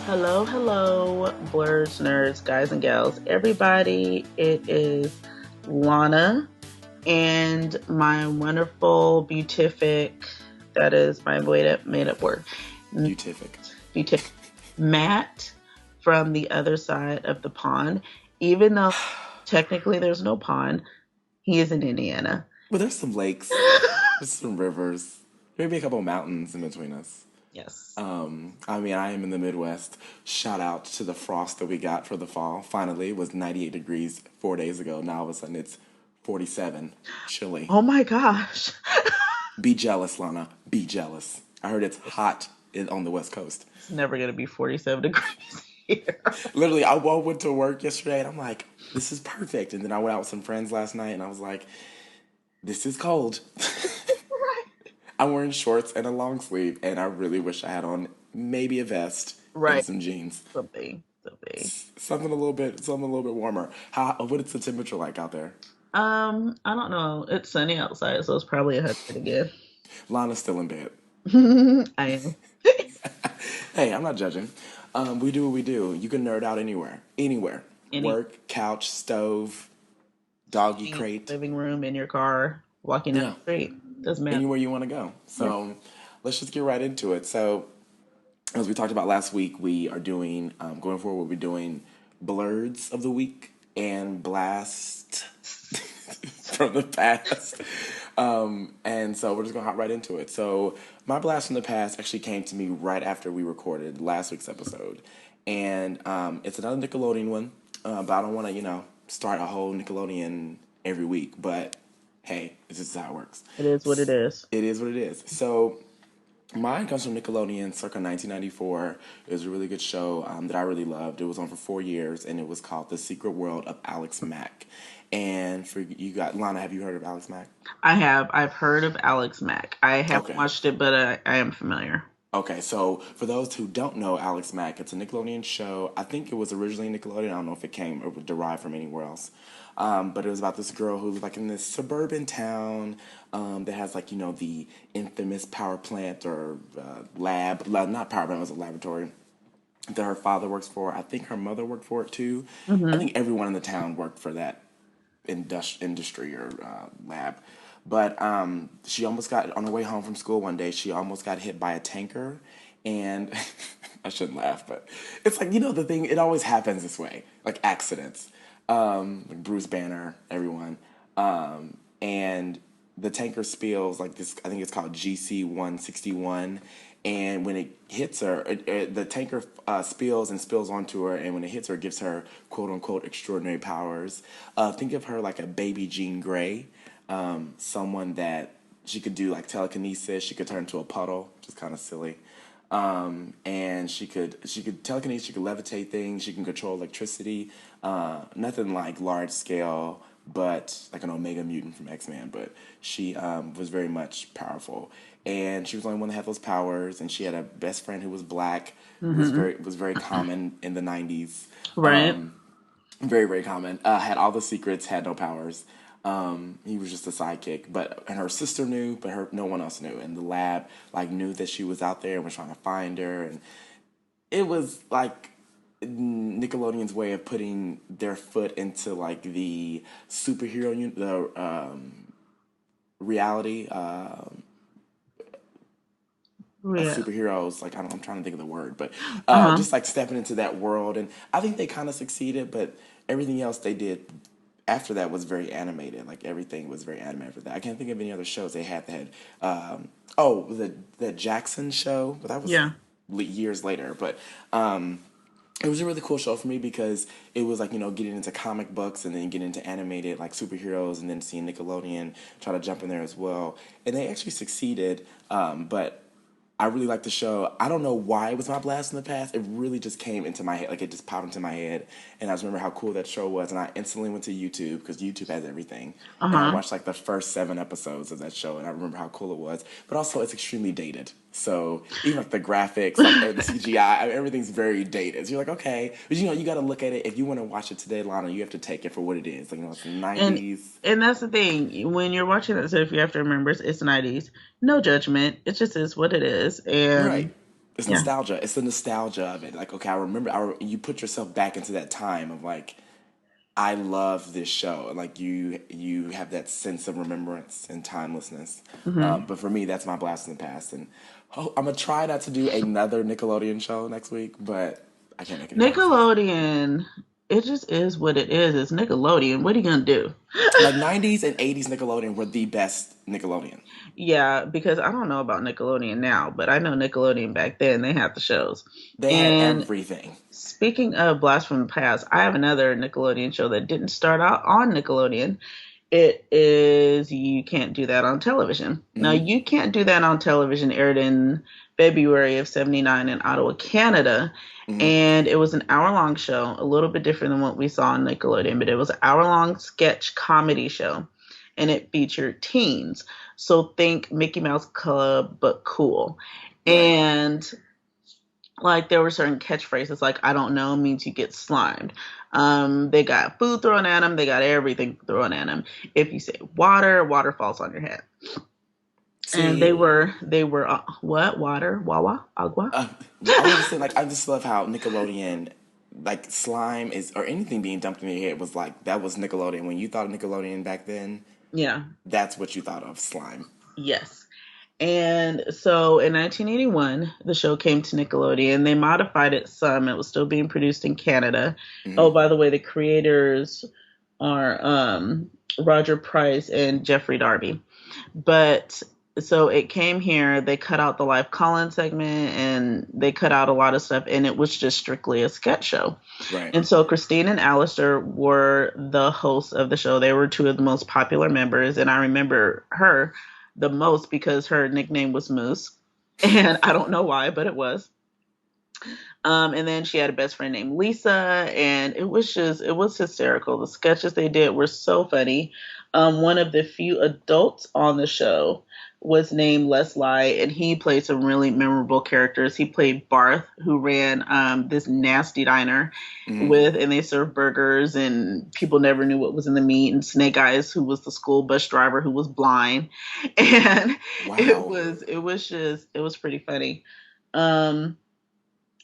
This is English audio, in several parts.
Hello, hello, Blerds, nerds, guys and gals, everybody. It is Lana and my wonderful beatific, that is my made up word, Beatific. beatific, Matt from the other side of the pond. Even though technically there's no pond, he is in Indiana. Well, there's some lakes, there's some rivers, maybe a couple mountains in between us. Yes. I am in the Midwest. Shout out to the frost that we got for the fall. Finally, it was 98 degrees 4 days ago. Now all of a sudden it's 47. Chilly. Oh my gosh. Be jealous, Lana. Be jealous. I heard it's hot on the West Coast. It's never going to be 47 degrees here. Literally, I went to work yesterday and I'm like, this is perfect. And then I went out with some friends last night and I was like, this is cold. I'm wearing shorts and a long sleeve, and I really wish I had on maybe a vest and Right. some jeans. Something. Something a little bit warmer. What is the temperature like out there? I don't know. It's sunny outside, so it's probably 100 again. Lana's still in bed. I am. Hey, I'm not judging. We do what we do. You can nerd out anywhere. Any Work, couch, stove, doggy crate. living room, in your car, walking down Yeah, the street. Doesn't matter. anywhere you want to go. So let's just get right into it. So as we talked about last week, we are doing going forward. We'll be doing Blerds of the week and Blast from the past. And so we're just gonna hop right into it. So my blast from the past actually came to me right after we recorded last week's episode, and it's another Nickelodeon one. But I don't want to, start a whole Nickelodeon every week. But hey, this is how it works. It is what it is. It is what it is. So mine comes from Nickelodeon, circa 1994. It was a really good show that I really loved. It was on for 4 years, and it was called The Secret World of Alex Mack. And for you got Lana, have you heard of Alex Mack? I have. I've heard of Alex Mack. I haven't Okay. watched it, but I am familiar. Okay, so for those who don't know Alex Mack, it's a Nickelodeon show. I think it was originally Nickelodeon. I don't know if it came or was derived from anywhere else. But it was about this girl who was like in this suburban town that has like, the infamous power plant or not power plant, it was a laboratory that her father works for. I think her mother worked for it too. I Mm-hmm. think everyone in the town worked for that industry or lab. But she almost got on her way home from school one day. She almost got hit by a tanker, and I shouldn't laugh, but it's like the thing. It always happens this way, like accidents. Like Bruce Banner, everyone, and the tanker spills like this. I think it's called GC-161, and when it hits her, the tanker spills and spills onto her, and when it hits her, it gives her quote unquote extraordinary powers. Think of her like a baby Jean Grey, someone that she could do like telekinesis. She could turn into a puddle, which is kind of silly. And she could telekinesis. She could levitate things. She can control electricity. Nothing like large scale, but like an Omega mutant from X-Men. But she was very much powerful, and she was the only one that had those powers. And she had a best friend who was black. Mm-hmm. Was very common in the '90s. Right. Very, very common. Had all the secrets, had no powers. He was just a sidekick, and her sister knew, but no one else knew. And the lab like knew that she was out there and was trying to find her, and it was like Nickelodeon's way of putting their foot into like the superhero, reality of Yeah. superheroes. Like I'm trying to think of the word, but Uh-huh. just like stepping into that world, and I think they kind of succeeded. But everything else they did after that was very animated. Like everything was very animated after that. I can't think of any other shows they had that had. The Jackson show, but that was Yeah. years later. But it was a really cool show for me because it was like getting into comic books and then getting into animated like superheroes and then seeing Nickelodeon try to jump in there as well, and they actually succeeded. But I really liked the show. I don't know why it was my blast in the past. It really just came into my head, like it just popped into my head, and I just remember how cool that show was. And I instantly went to YouTube because YouTube has everything, and I Uh-huh. watched like the first 7 episodes of that show, and I remember how cool it was. But also, it's extremely dated. So even like the graphics, like the CGI, everything's very dated. So you're like, okay, but you got to look at it. If you want to watch it today, Lana, you have to take it for what it is. Like it's the And '90s. and that's the thing. When you're watching that stuff, you have to remember it's the 90s. No judgment. It just is what it is. Right. And It's Yeah. nostalgia. It's the nostalgia of it. Like, okay, I remember. You put yourself back into that time of like, I love this show. Like you have that sense of remembrance and timelessness. Hmm. But for me, that's my blast in the past. And I'm gonna try not to do another Nickelodeon show next week, but I can't make any promises. Nickelodeon, it just is what it is. It's Nickelodeon. What are you gonna do? Like '90s and '80s Nickelodeon were the best Nickelodeon. Yeah, because I don't know about Nickelodeon now, but I know Nickelodeon back then, they had the shows. They had And everything. speaking of Blast from the Past, I have another Nickelodeon show that didn't start out on Nickelodeon. It is You Can't Do That on Television. Now, Hmm. You Can't Do That on Television aired in February of '79 in Ottawa, Canada. Hmm. And it was an hour long show, a little bit different than what we saw on Nickelodeon, but it was an hour long sketch comedy show. And it featured teens. So think Mickey Mouse Club, but cool. Right. And like there were certain catchphrases like "I don't know" means you get slimed. They got food thrown at them. They got everything thrown at them. If you say water, water falls on your head. And See, they were what water, wawa, agua. uh, I was just saying, like, I just love how Nickelodeon, like, slime is, or anything being dumped in your head was like, that was Nickelodeon. When you thought of Nickelodeon back then, Yeah. that's what you thought of slime. Yes. And so in 1981, the show came to Nickelodeon. They modified it some. It was still being produced in Canada. Hmm. Oh, by the way, the creators are Roger Price and Jeffrey Darby. But so it came here, they cut out the live call-in segment and they cut out a lot of stuff, and it was just strictly a sketch show. Right. And so Christine and Alistair were the hosts of the show. They were two of the most popular members, and I remember her the most because her nickname was Moose. And I don't know why, but it was. And then she had a best friend named Lisa, and it was hysterical. The sketches they did were so funny. One of the few adults on the show was named Leslie, and he played some really memorable characters. He played Barth, who ran this nasty diner Hmm. with, and they served burgers, and people never knew what was in the meat. And Snake Eyes, who was the school bus driver who was blind, and Wow. it was pretty funny. Um,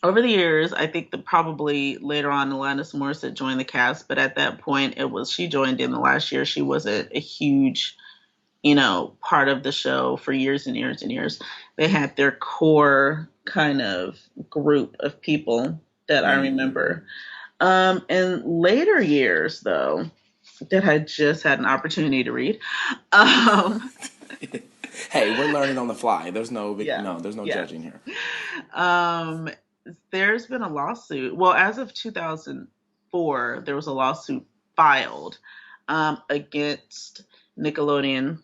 Over the years, I think that probably later on Alanis Morissette joined the cast, but at that point it was she joined in the last year. She wasn't a huge, part of the show for years and years and years. They had their core kind of group of people that I Mm. remember. In later years though, that I just had an opportunity to read. Um, Hey, we're learning on the fly. There's no big, yeah, no, there's no yeah. judging here. Um, there's been a lawsuit. Well, as of 2004, there was a lawsuit filed against Nickelodeon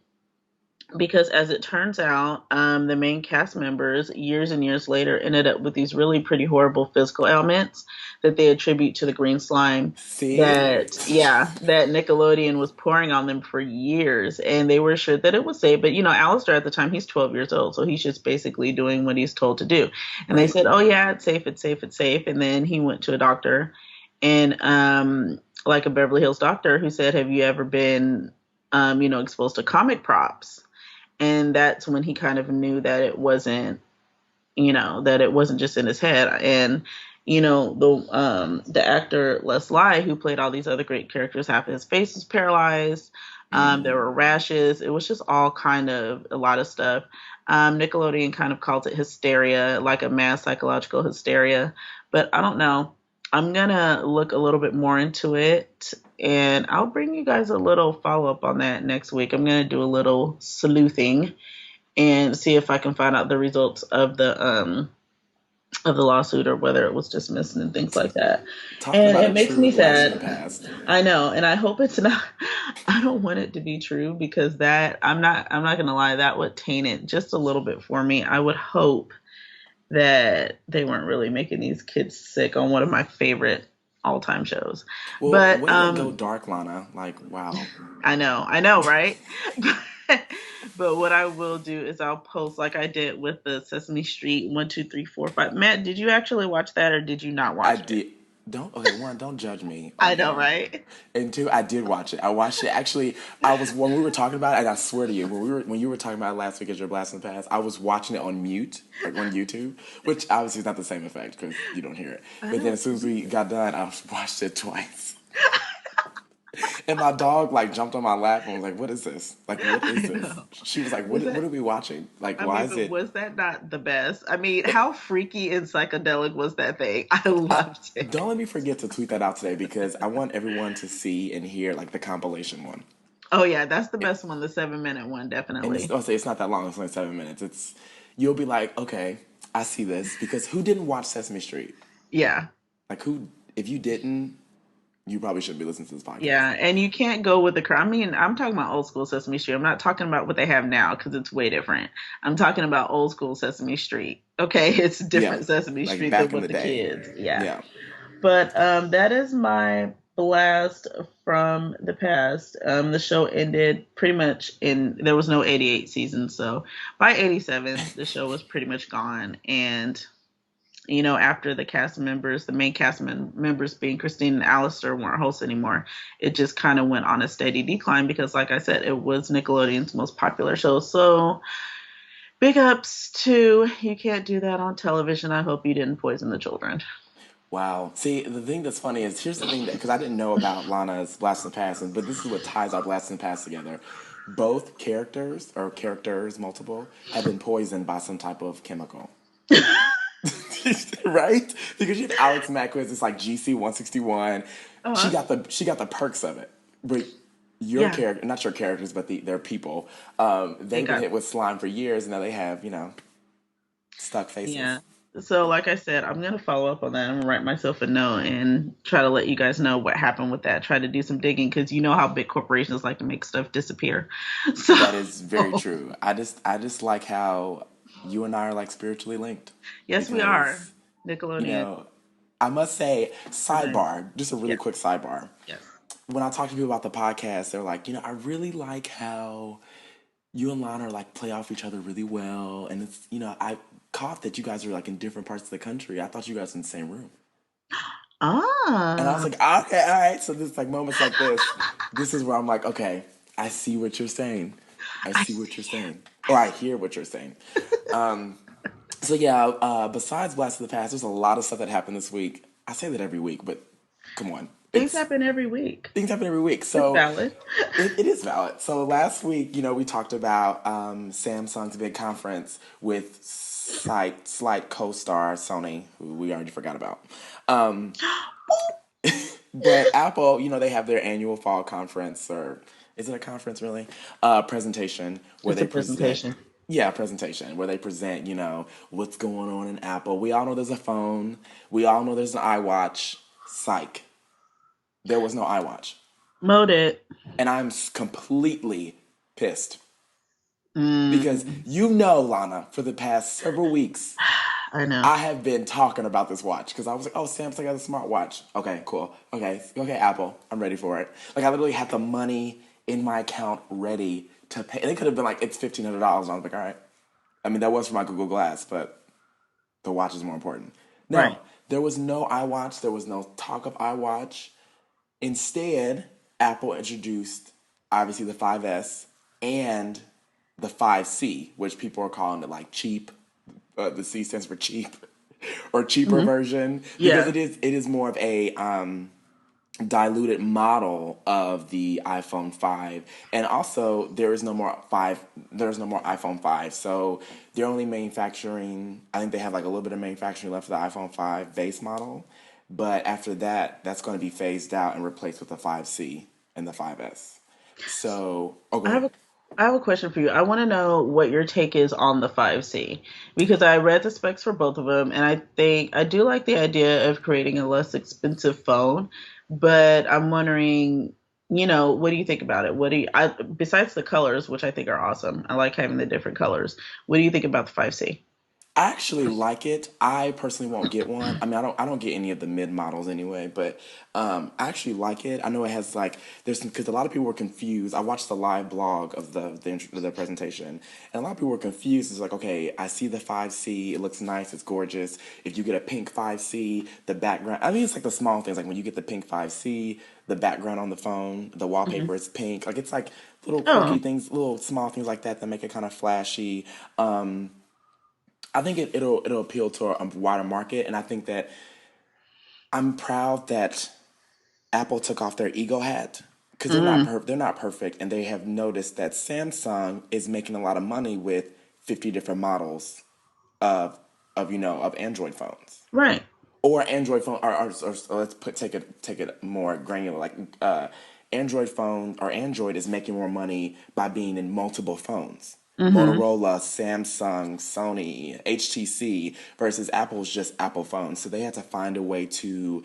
because, as it turns out, the main cast members, years and years later, ended up with these really pretty horrible physical ailments that they attribute to the green slime See? that Nickelodeon was pouring on them for years, and they were sure that it was safe. But Alistair at the time, he's 12 years old, so he's just basically doing what he's told to do. And they Right. said, "Oh yeah, it's safe, it's safe, it's safe." And then he went to a doctor, and like a Beverly Hills doctor, who said, "Have you ever been, exposed to comic props?" And that's when he kind of knew that it wasn't just in his head. And the actor Leslie, who played all these other great characters, half his face was paralyzed. There were rashes. It was just all kind of a lot of stuff. Nickelodeon kind of calls it hysteria, like a mass psychological hysteria, but I don't know. I'm gonna look a little bit more into it, and I'll bring you guys a little follow up on that next week. I'm gonna do a little sleuthing and see if I can find out the results of the lawsuit or whether it was dismissed and things like that. Talking And about it a makes true me blast in the sad. past. I know, and I hope it's not. I don't want it to be true because that I'm not gonna lie, that would taint it just a little bit for me. I would hope that they weren't really making these kids sick on one of my favorite all time shows. Well, But way to go, Dark Lana. Like, wow. I know, right? But what I will do is I'll post like I did with the Sesame Street 1, 2, 3, 4, 5. Matt, did you actually watch that or did you not I watch it? did. don't okay, one, don't judge me I on know, here. right? And two, I did watch it. I watched it. Actually, I was when we were talking about it, and I swear to you, when you were talking about it last week as your blast in the past, I was watching it on mute, like on YouTube, which obviously is not the same effect because you don't hear it. I But then don't. as soon as we got done, I watched it twice. And my dog like jumped on my lap and was like, "What is this? Like, what is I this?" know. She was like, Was What that? are we watching? Like, I why mean, is but it?" was that not the best? I mean, how freaky and psychedelic was that thing? I loved Don't it. let me forget to tweet that out today because I want everyone to see and hear like the compilation one. Oh yeah, that's the best one, the 7 minute one, And it's definitely. I'll say it's not that long. It's only 7 minutes. It's you'll be like, okay, I see this because who didn't watch Sesame Street? Yeah. Like who? If you didn't, you probably shouldn't be listening to this podcast. Yeah, and you can't go with the crowd. I mean, I'm talking about old school Sesame Street. I'm not talking about what they have now because it's way different. I'm talking about old school Sesame Street. Okay, it's Yeah, different Sesame like Street than back in what the the day. kids. Yeah, Yeah. but that is my blast from the past. The show ended pretty much in there was no 88 season, so by 87 the show was pretty much gone, and after the cast members, the main members being Christine and Alistair weren't hosts anymore, it just kind of went on a steady decline because, like I said, it was Nickelodeon's most popular show. So big ups to you can't do that on television. I hope you didn't poison the children. Wow. See, the thing that's funny is here's the thing that because I didn't know about Lana's Blast in the Past, but this is what ties our Blast in the Past together. Both characters or characters multiple have been poisoned by some type of chemical. Right? Because you have Alex Mack, it's like GC 161. She Uh, got the perks of it. But your yeah, character, not your characters, but their people, they they've been got hit with slime for years, and now they have stuck yeah. faces. So, like I said, I'm gonna follow up on that. I'm gonna write myself a note and try to let you guys know what happened with that. Try to do some digging because you know how big corporations like to make stuff disappear. So, That is very true. I just like how you and I are like spiritually linked yes, we are. because you Nickelodeon know I must say presents. sidebar, just a really Yes, quick sidebar. yes. When I talk to people about the podcast, they're like, I really like how you and Lana like play off each other really well, and it's I caught that you guys are like in different parts of the country. I thought you guys were in the same room, and I was Ah, like, okay, all right. So there's like moments like this is where I'm like, okay, I see what you're saying. I I see what you're see. saying, I or I see. hear what you're saying. So yeah, besides Blast of the Past, there's a lot of stuff that happened this week. I say that every week, but come on, Things it's happen every week. things happen every week. It's So valid. it is valid. So last week, we talked about Samsung's big conference with slight co-star Sony, who we already forgot about. Um, but Apple, they have their annual fall conference, or is it a conference really? Presentation where It's a they present. presentation. Yeah, presentation where they present, what's going on in Apple. We all know there's a phone. We all know there's an iWatch. Psych. There was no iWatch. Moded. And I'm completely pissed. Because Mm, Lana, for the past several weeks, I know. I have been talking about this watch because I was like, oh, Samsung has a smartwatch. Okay, cool. Okay, Apple, I'm ready for it. Like, I literally had the money in my account ready to pay. And it could have been like, it's $1,500. And I was like, all right. I mean, that was for my Google Glass, but the watch is more important. Right. No, there was no iWatch. There was no talk of iWatch. Instead, Apple introduced obviously the 5S and the 5C, which people are calling it like cheap. The C stands for cheap or cheaper Hmm. version because Yeah. it is more of a diluted model of the iPhone 5. And also there's no more iPhone 5. So they're only manufacturing, I think they have like a little bit of manufacturing left for the iPhone 5 base model, but after that that's going to be phased out and replaced with the 5C and the 5S. So, oh, go I have ahead. a I have a question for you. I want to know what your take is on the 5C because I read the specs for both of them and I think I do like the idea of creating a less expensive phone, but I'm wondering, what do you think about it? What do you besides the colors, which I think are awesome. I like having the different colors. What do you think about the 5C? I actually like it. I personally won't get one. I mean, I don't get any of the mid models anyway, but I actually like it. I know it has like there's because a lot of people were confused. I watched the live blog of the presentation, and a lot of people were confused. It's like, okay, I see the 5C. It looks nice. It's gorgeous. If you get a pink 5C, the background. I mean, it's like the small things, like when you get the pink 5C, the background on the phone, the Hmm. wallpaper is pink. Like it's like little quirky Oh. things, little small things like that that make it kind of flashy. I think it'll appeal to a wider market, and I think that I'm proud that Apple took off their ego hat because Hmm. they're not perfect, and they have noticed that Samsung is making a lot of money with 50 different models of of Android phones Right. or Android phone, or let's take it more granular. Like Android phone or Android is making more money by being in multiple phones. Hmm. Motorola, Samsung, Sony, HTC versus Apple's just Apple phones. So they had to find a way to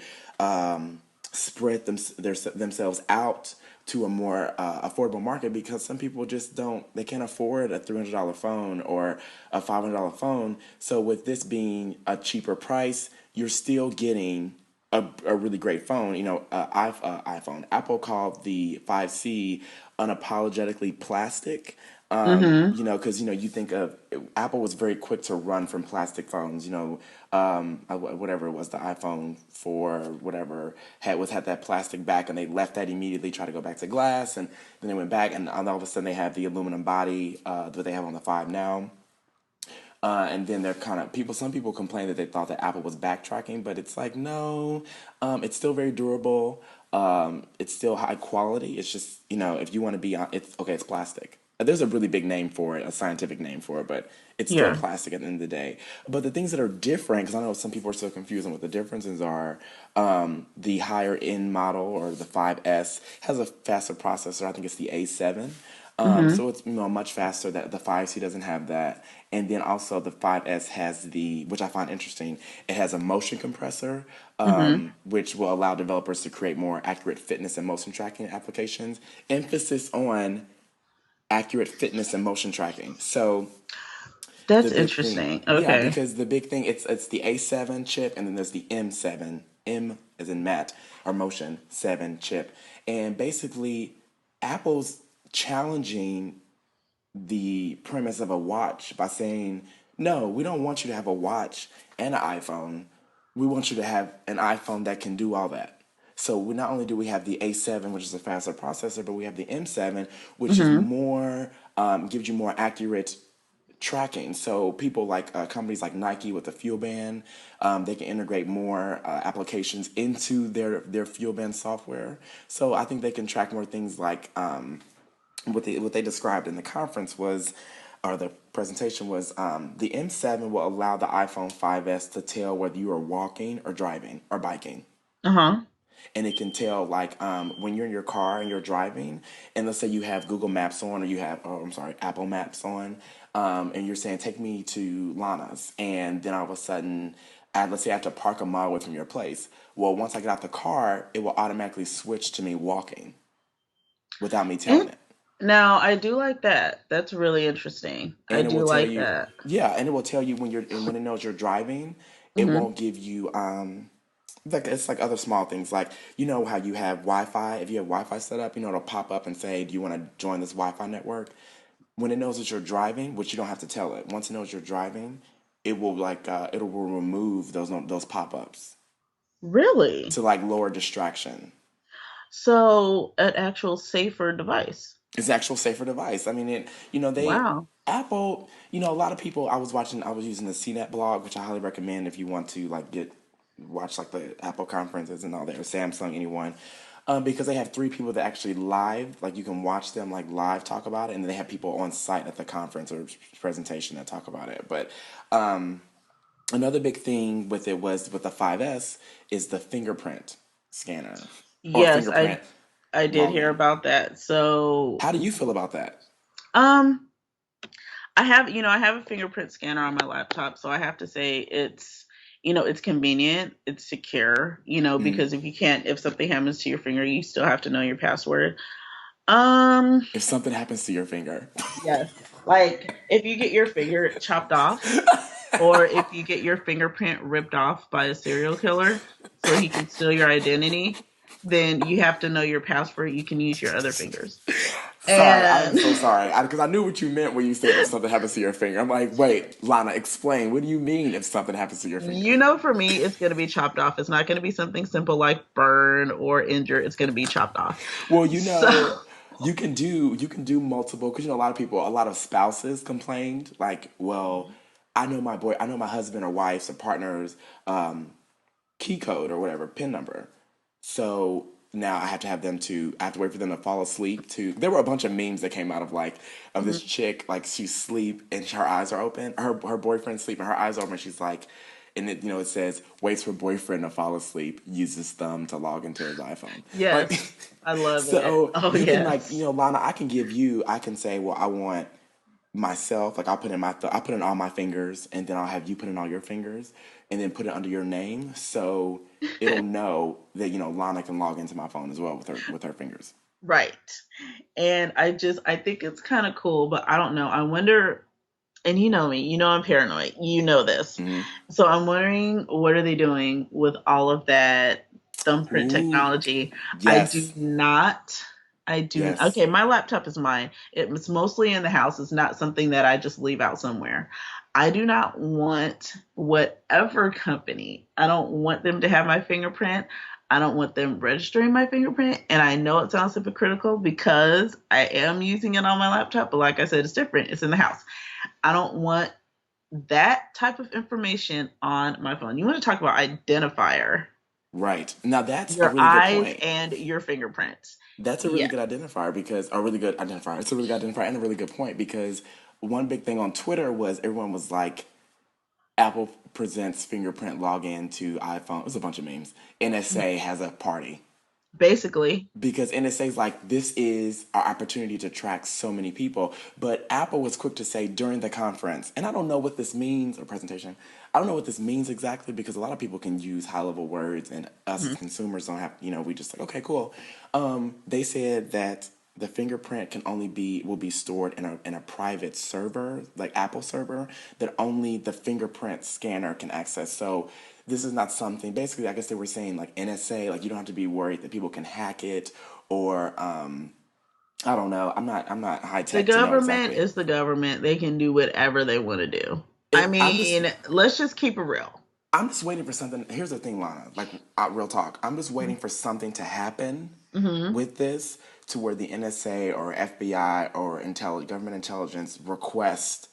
spread themselves out to a more affordable market because some people just don't they can't afford a $300 phone or a $500 phone. So with this being a cheaper price, you're still getting a really great phone. iPhone. Apple called the 5C unapologetically plastic. Hmm. Because you think of Apple was very quick to run from plastic phones. Whatever it was, the iPhone 4, whatever had that plastic back, and they left that immediately. Tried to go back to glass, and then they went back, and all of a sudden they have the aluminum body that they have on the 5 now. And then they're kind of people. Some people complain that they thought that Apple was backtracking, but it's like no, it's still very durable. It's still high quality. It's just if you want to be on, it's okay. It's plastic. There's a really big name for it, a scientific name for it, but it's still Yeah. plastic at the end of the day. But the things that are different, because I know some people are so confused on what the differences are. The higher end model or the 5S has a faster processor. I think it's the A7. Hmm. So it's much faster. That the 5C doesn't have that, and then also the 5S has which I find interesting. It has a motion compressor, Hmm. which will allow developers to create more accurate fitness and motion tracking applications. Emphasis on accurate fitness and motion tracking. So the That's big thing, interesting. yeah, Okay. because the big thing it's the A7 chip, and then there's the M7, M as in Matt or Motion 7 chip, and basically Apple's challenging the premise of a watch by saying, no, we don't want you to have a watch and an iPhone. We want you to have an iPhone that can do all that. So we not only do we have the A7, which is a faster processor, but we have the M7, which is Hmm. more gives you more accurate tracking. So people like companies like Nike with the Fuel Band, they can integrate more applications into their Fuel Band software. So I think they can track more things like what they described in the conference was, or the presentation was, the M7 will allow the iPhone 5S to tell whether you are walking or driving or biking. Uh-huh. And it can tell like when you're in your car and you're driving, and let's say you have Google Maps on, or you have, oh, I'm sorry, Apple Maps on, and you're saying take me to Lana's, and then all of a sudden, let's say I have to park a mile away from your place. Well, once I get out the car, it will automatically switch to me walking without me telling And it. now I do like that. That's really interesting. I And it will do tell like you, that. yeah, and it will tell you when it knows you're driving. It Hmm. won't give you like it's like other small things, like how you have Wi-Fi. If you have Wi-Fi set up, it'll pop up and say, do you want to join this Wi-Fi network? When it knows that you're driving, which you don't have to tell it, once it knows you're driving, it will it will remove those pop-ups Really? to like lower distraction. So an actual safer device. It's an actual safer device. I mean, they Wow. Apple. A lot of people. I was using the CNET blog, which I highly recommend if you want to like watch like the Apple conferences and all that, or Samsung, anyone, because they have three people that actually live, like you can watch them like live talk about it, and then they have people on site at the conference or presentation that talk about it. But another big thing with it was with the 5S is the fingerprint scanner or Yes, fingerprint I did hear login. about that. So How do you feel about that? um I have a fingerprint scanner on my laptop, so I have to say it's convenient, it's secure, because if something happens to your finger, you still have to know your password. Um, If something happens to your finger. yes. Like if you get your finger chopped off, Or if you get your fingerprint ripped off by a serial killer so he can steal your identity, then you have to know your password. You can use your other fingers. Sorry, I am And so sorry. Because I knew what you meant when you said if something happens to your finger. I'm like, wait, Lana, explain. What do you mean if something happens to your finger? you know, for me, it's going to be chopped off. It's not going to be something simple like burn or injure. It's going to be chopped off. Well, So, you can do multiple because a lot of people, a lot of spouses complained like, well, I know my husband or wife's or partner's key code or whatever pin number. So now I have to wait for them to fall asleep to there were a bunch of memes that came out of like of this mhm. chick like she's asleep and her eyes are open. Her boyfriend's asleep and her eyes are open. She's like and it says waits for boyfriend to fall asleep, uses thumb to log into his iPhone. Like Yes, I love it. so Oh, you can like, yes. Lana, I can say, well, I want myself, like I'll put in all my fingers and then I'll have you put in all your fingers and then put it under your name so it'll know that, Lana can log into my phone as well with her fingers. Right. And I think it's kind of cool, but I don't know. I wonder, and you know me, you know I'm paranoid. You know this. Hmm. So I'm wondering what are they doing with all of that thumbprint Ooh, technology? I do yes, not yes. okay, my laptop is mine. It's mostly in the house. It's not something that I just leave out somewhere. I do not want whatever company. I don't want them to have my fingerprint. I don't want them registering my fingerprint. And I know it sounds hypocritical because I am using it on my laptop, but like I said, it's different. It's in the house. I don't want that type of information on my phone. You want to talk about identifier, Right. Now that's a your really good eyes point. and your fingerprints. That's a really Yeah, good identifier because a really good identifier. It's a really good identifier and a really good point because one big thing on Twitter was everyone was like, Apple presents fingerprint login to iPhone. It was a bunch of memes. NSA has a party basically. because NSA is like, this is our opportunity to track so many people. But Apple was quick to say during the conference, and I don't know what this means or presentation. I don't know what this means exactly because a lot of people can use high level words, and us as Mhm. consumers don't have. We just like, okay, cool. They said that the fingerprint will be stored in a private server, like Apple server, that only the fingerprint scanner can access. So this is not something. Basically, I guess they were saying like NSA, like you don't have to be worried that people can hack it or I don't know. I'm not high The tech to know government exactly. is the government. They can do whatever they want to do. I It, I'm just mean, let's just keep it real. I'm just waiting for something. Here's the thing, Lana. Like, real talk. I'm just waiting for something to happen Mm-hmm. with this to where the NSA or FBI or government intelligence request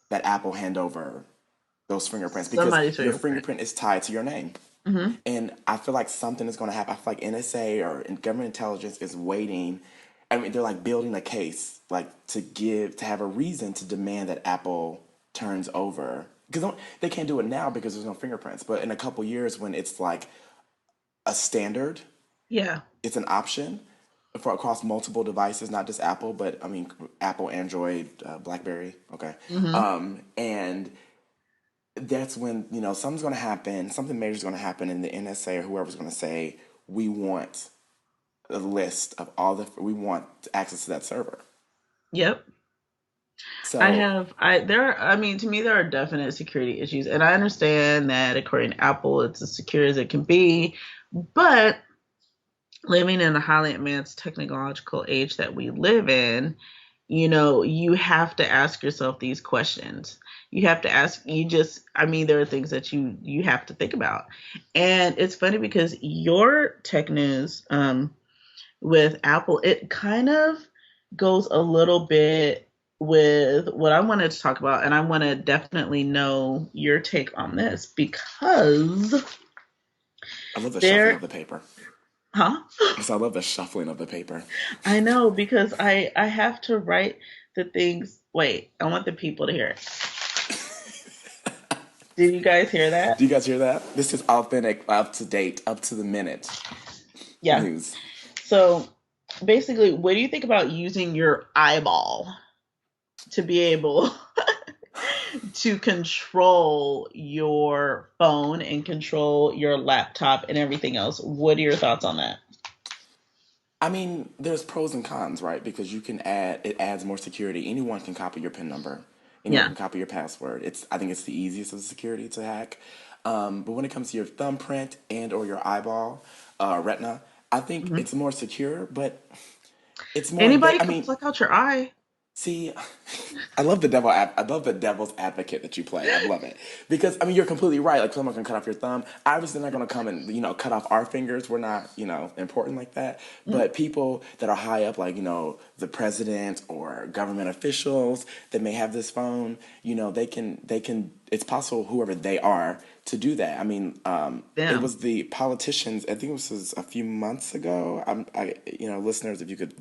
that Apple hand over those fingerprints because Somebody's your fingerprint. fingerprint is tied to your name. Mm-hmm. And I feel like something is going to happen. I feel like NSA or government intelligence is waiting. I mean, they're like building a case, like to have a reason to demand that Apple turns over because they can't do it now because there's no fingerprints. But in a couple years, when it's like a standard, Yeah. it's an option for across multiple devices, not just Apple, but I mean Apple, Android, BlackBerry. Okay, Mm-hmm. and that's when something's going to happen, something major is going to happen, and the NSA or whoever's going to say we want a list of we want access to that server. Yep. I So have I there I mean to me there are definite security issues and I understand that according to Apple it's as secure as it can be, but living in the highly advanced technological age that we live in, you have to ask yourself these questions. You have to ask you just I mean there are things that you have to think about. And it's funny because your tech news with Apple, it kind of goes a little bit with what I wanted to talk about, and I want to definitely know your take on this because I love the shuffling there, of the paper. huh? So I love the shuffling of the paper. I know because I have to write the things. Wait, I want the people to hear it. Did you guys hear Do that? you guys hear that? This is authentic, up to date, up to the minute Yeah. news. So basically, what do you think about using your eyeball to be able to control your phone and control your laptop and everything else? What are your thoughts on that? I mean, there's pros and cons, right? Because it adds more security. Anyone can copy your PIN number. Yeah. can copy your password. I think it's the easiest of the security to hack. But when it comes to your thumbprint and or your eyeball, retina, I think Hmm. it's more secure, but it's more. Anybody I can mean, pluck out your eye. see, I love the I love the devil's advocate that you play. I love it because I mean you're completely right. Like someone can cut off your thumb. Obviously, they're not going to come and cut off our fingers. We're not important like that. Mhm. But people that are high up, like the president or government officials that may have this phone, they can. It's possible whoever they are to do that. I mean, it Them. was the politicians. I think this was a few months ago. Listeners, if you could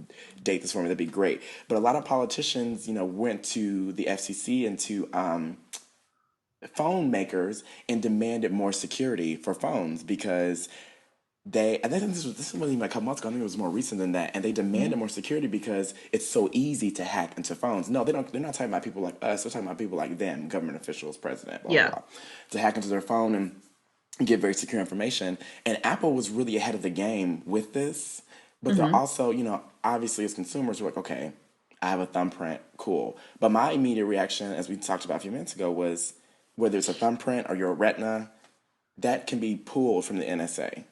date this for me, that'd be great. But a lot of politicians, went to the FCC and to phone makers and demanded more security for phones because I think this wasn't even a couple months ago. I think it was more recent than that. And they Mhm. demanded more security because it's so easy to hack into phones. No, they don't. They're not talking about people like us. They're talking about people like them, government officials, president, blah blah Yeah. blah, to hack into their phone and get very secure information. And Apple was really ahead of the game with this. But they're Hmm. also, obviously as consumers, we're like, okay, I have a thumbprint, cool. But my immediate reaction, as we talked about a few minutes ago, was whether it's a thumbprint or your retina, that can be pulled from the NSA.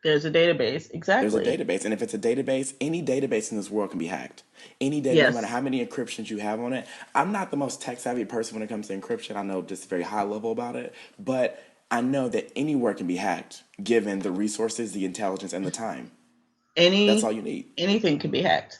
There's a database. There's a Exactly. database, and if it's a database, any database in this world can be hacked. Any data, no matter Yes. how many encryptions you have on it. I'm not the most tech savvy person when it comes to encryption. I know just very high level about it, but I know that anywhere can be hacked, given the resources, the intelligence, and the time. That's all Any you need. anything can be hacked.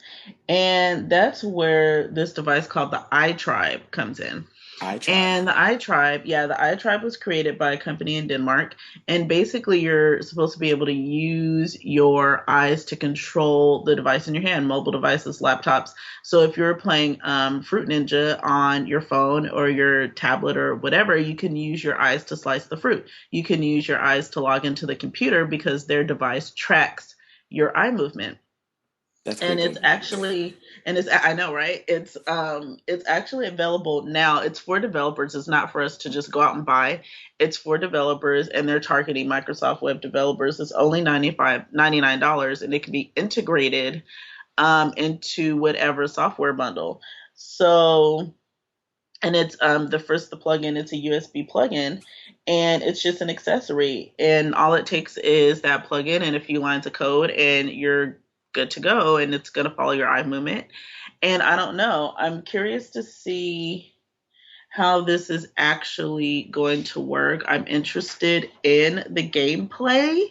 And that's where this device called the iTribe comes in. iTribe. And the iTribe, yeah, the iTribe was created by a company in Denmark. And basically, you're supposed to be able to use your eyes to control the device in your hand, mobile devices, laptops. So if you're playing Fruit Ninja on your phone or your tablet or whatever, you can use your eyes to slice the fruit. You can use your eyes to log into the computer because their device tracks your eye movement. That's And creepy. it's I know, right? It's actually available now. It's for developers. It's not for us to just go out and buy. It's for developers, and they're targeting Microsoft web developers. It's only $99, and it can be integrated into whatever software bundle. So, and it's the plugin, it's a USB plugin, and it's just an accessory, and all it takes is that plugin and a few lines of code, and you're good to go, and it's going to follow your eye movement. And I don't know, I'm curious to see how this is actually going to work. I'm interested in the gameplay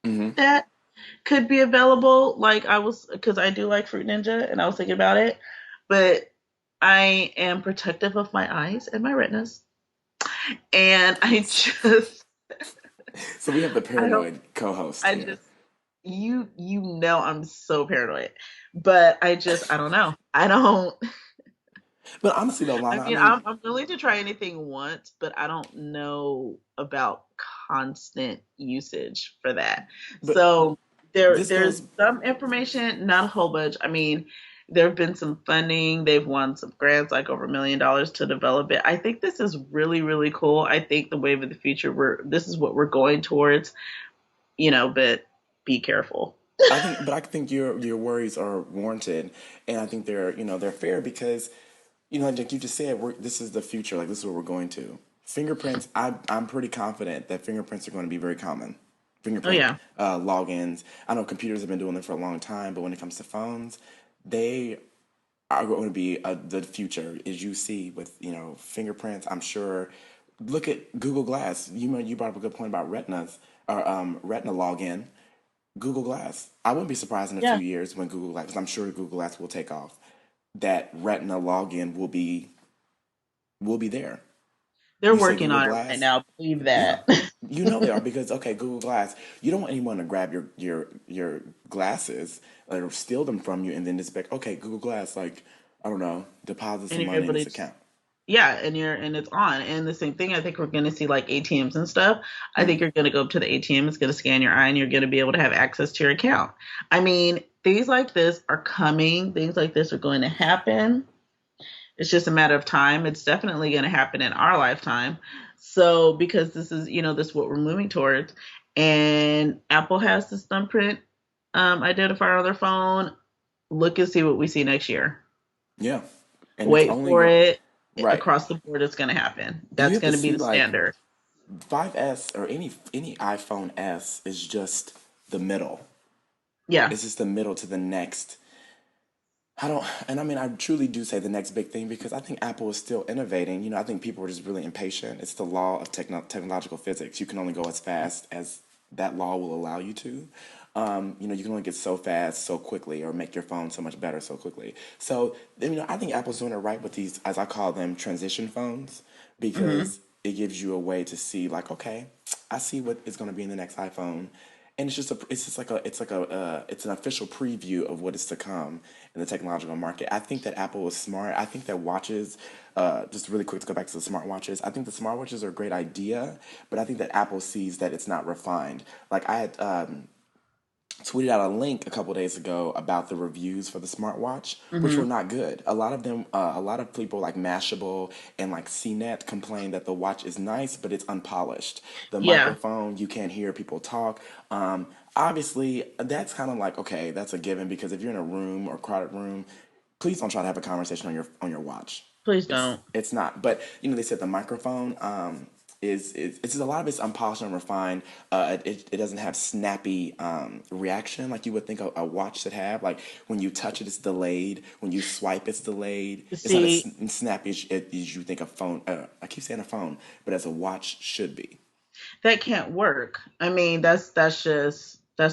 Hmm. that could be available. Like, I was, because I do like Fruit Ninja, and I was thinking about it, but I am protective of my eyes and my retinas, and I just So we have the I don't paranoid co-host I here. just you know I'm so paranoid, but I don't know. I don't. But honestly, though, I Lana, I mean, mean, I'm willing to try anything once, but I don't know about constant usage for that. but So this there's goes. some information, not a whole bunch. I mean, there have been some funding. They've won some grants, like over $1 million to develop it. I think this is really, really cool. I think the wave of the future, this is what we're going towards, but be careful. I think your worries are warranted, and I think they're fair because like you just said, this is the future. Like this is what we're going to. Fingerprints. I'm pretty confident that fingerprints are going to be very common. Oh Fingerprint yeah. logins. I know computers have been doing them for a long time, but when it comes to phones, they are going to be the future, as you see with fingerprints. I'm sure. Look at Google Glass. You brought up a good point about retinas or retina login. Google Glass. I wouldn't be surprised in a few Yeah. years when Google Glass, because I'm sure Google Glass will take off. That Retina login will be there. They're You say working Google on it right Glass, now. Believe yeah, that. they are because okay, Google Glass. You don't want anyone to grab your glasses or steal them from you, and then just be like, okay, Google Glass, like I don't know, deposit And some you're money in able this to account. yeah, and it's on. And the same thing, I think we're going to see like ATMs and stuff. I think Mm. you're going to go up to the ATM, it's going to scan your eye, and you're going to be able to have access to your account. I mean, things like this are coming. Things like this are going to happen. It's just a matter of time. It's definitely going to happen in our lifetime. So because this is what we're moving towards, and Apple has this thumbprint identifier on their phone. Look and see what we see next year. Yeah, and it's Wait only for it. Right. across the board it's going to happen. You That's have to going to be see the like standard. 5S or any iPhone S is just the middle. Yeah. It's just the middle to the next. I don't, and I mean, I truly do say the next big thing because I think Apple is still innovating. I think people are just really impatient. It's the law of technological physics. You can only go as fast as that law will allow you to. You can only get so fast so quickly or make your phone so much better so quickly. So, I think Apple's doing it right with these, as I call them, transition phones Hmm. because it gives you a way to see, like, okay, I see what is going to be in the next iPhone, and it's an official preview of what is to come in the technological market. I think that Apple is smart. I think that watches, just really quick to go back to the smartwatches. I think the smartwatches are a great idea, but I think that Apple sees that it's not refined. Like I had tweeted out a link a couple days ago about the reviews for the smartwatch, which were Hmm. not good. A lot of people like Mashable and like CNET complain that the watch is nice, but it's unpolished. The Yeah. microphone, you can't hear people talk. Obviously, that's kind of like okay, that's a given because if you're in a room or crowded room, please don't try to have a conversation on your watch. Please It's don't. it's not. But they said the microphone is it's just a lot of it's unpolished and refined. It doesn't have snappy reaction like you would think a watch should have. Like when you touch it, it's delayed. When you swipe, it's delayed. It's not as See, snappy as you think a phone. I keep saying a phone, but as a watch should be. that can't work. I mean, that's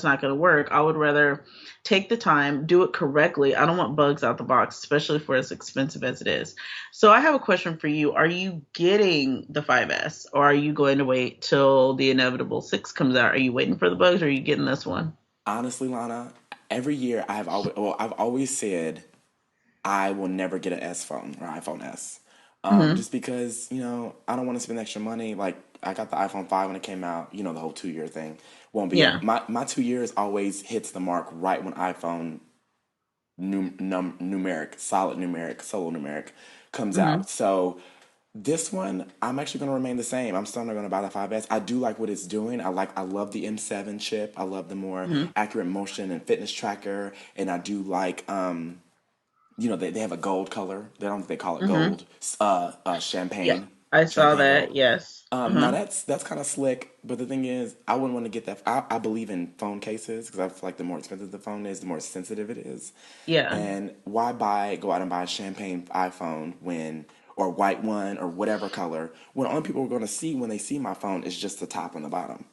not going to work. I would rather take the time, do it correctly. I don't want bugs out the box, especially for as expensive as it is. So I have a question for you. Are you getting the 5S or are you going to wait till the inevitable 6 comes out? Are you waiting for the bugs or are you getting this one? Honestly, Lana, every year I've always said I will never get an S phone or iPhone S. Hmm. Just because, I don't want to spend extra money. Like, I got the iPhone 5 when it came out, the whole 2 year thing won't be Yeah. up. My 2 years always hits the mark right when iPhone numeric, solid numeric, solo numeric comes Hmm. out. So this one, I'm actually going to remain the same. I'm still not going to buy the 5S. I do like what it's doing. I love the M7 chip. I love the more Hmm. accurate motion and fitness tracker. And I do like, they have a gold color. They don't think they call it Hmm. gold. Yeah. Champagne, I saw champagne that. gold. Yes. Now Uh-huh. that's kind of slick, but the thing is, I wouldn't want to get that. I believe in phone cases because I feel like the more expensive the phone is, the more sensitive it is. Yeah. And why go out and buy a champagne iPhone or white one or whatever color when only people are going to see when they see my phone is just the top and the bottom.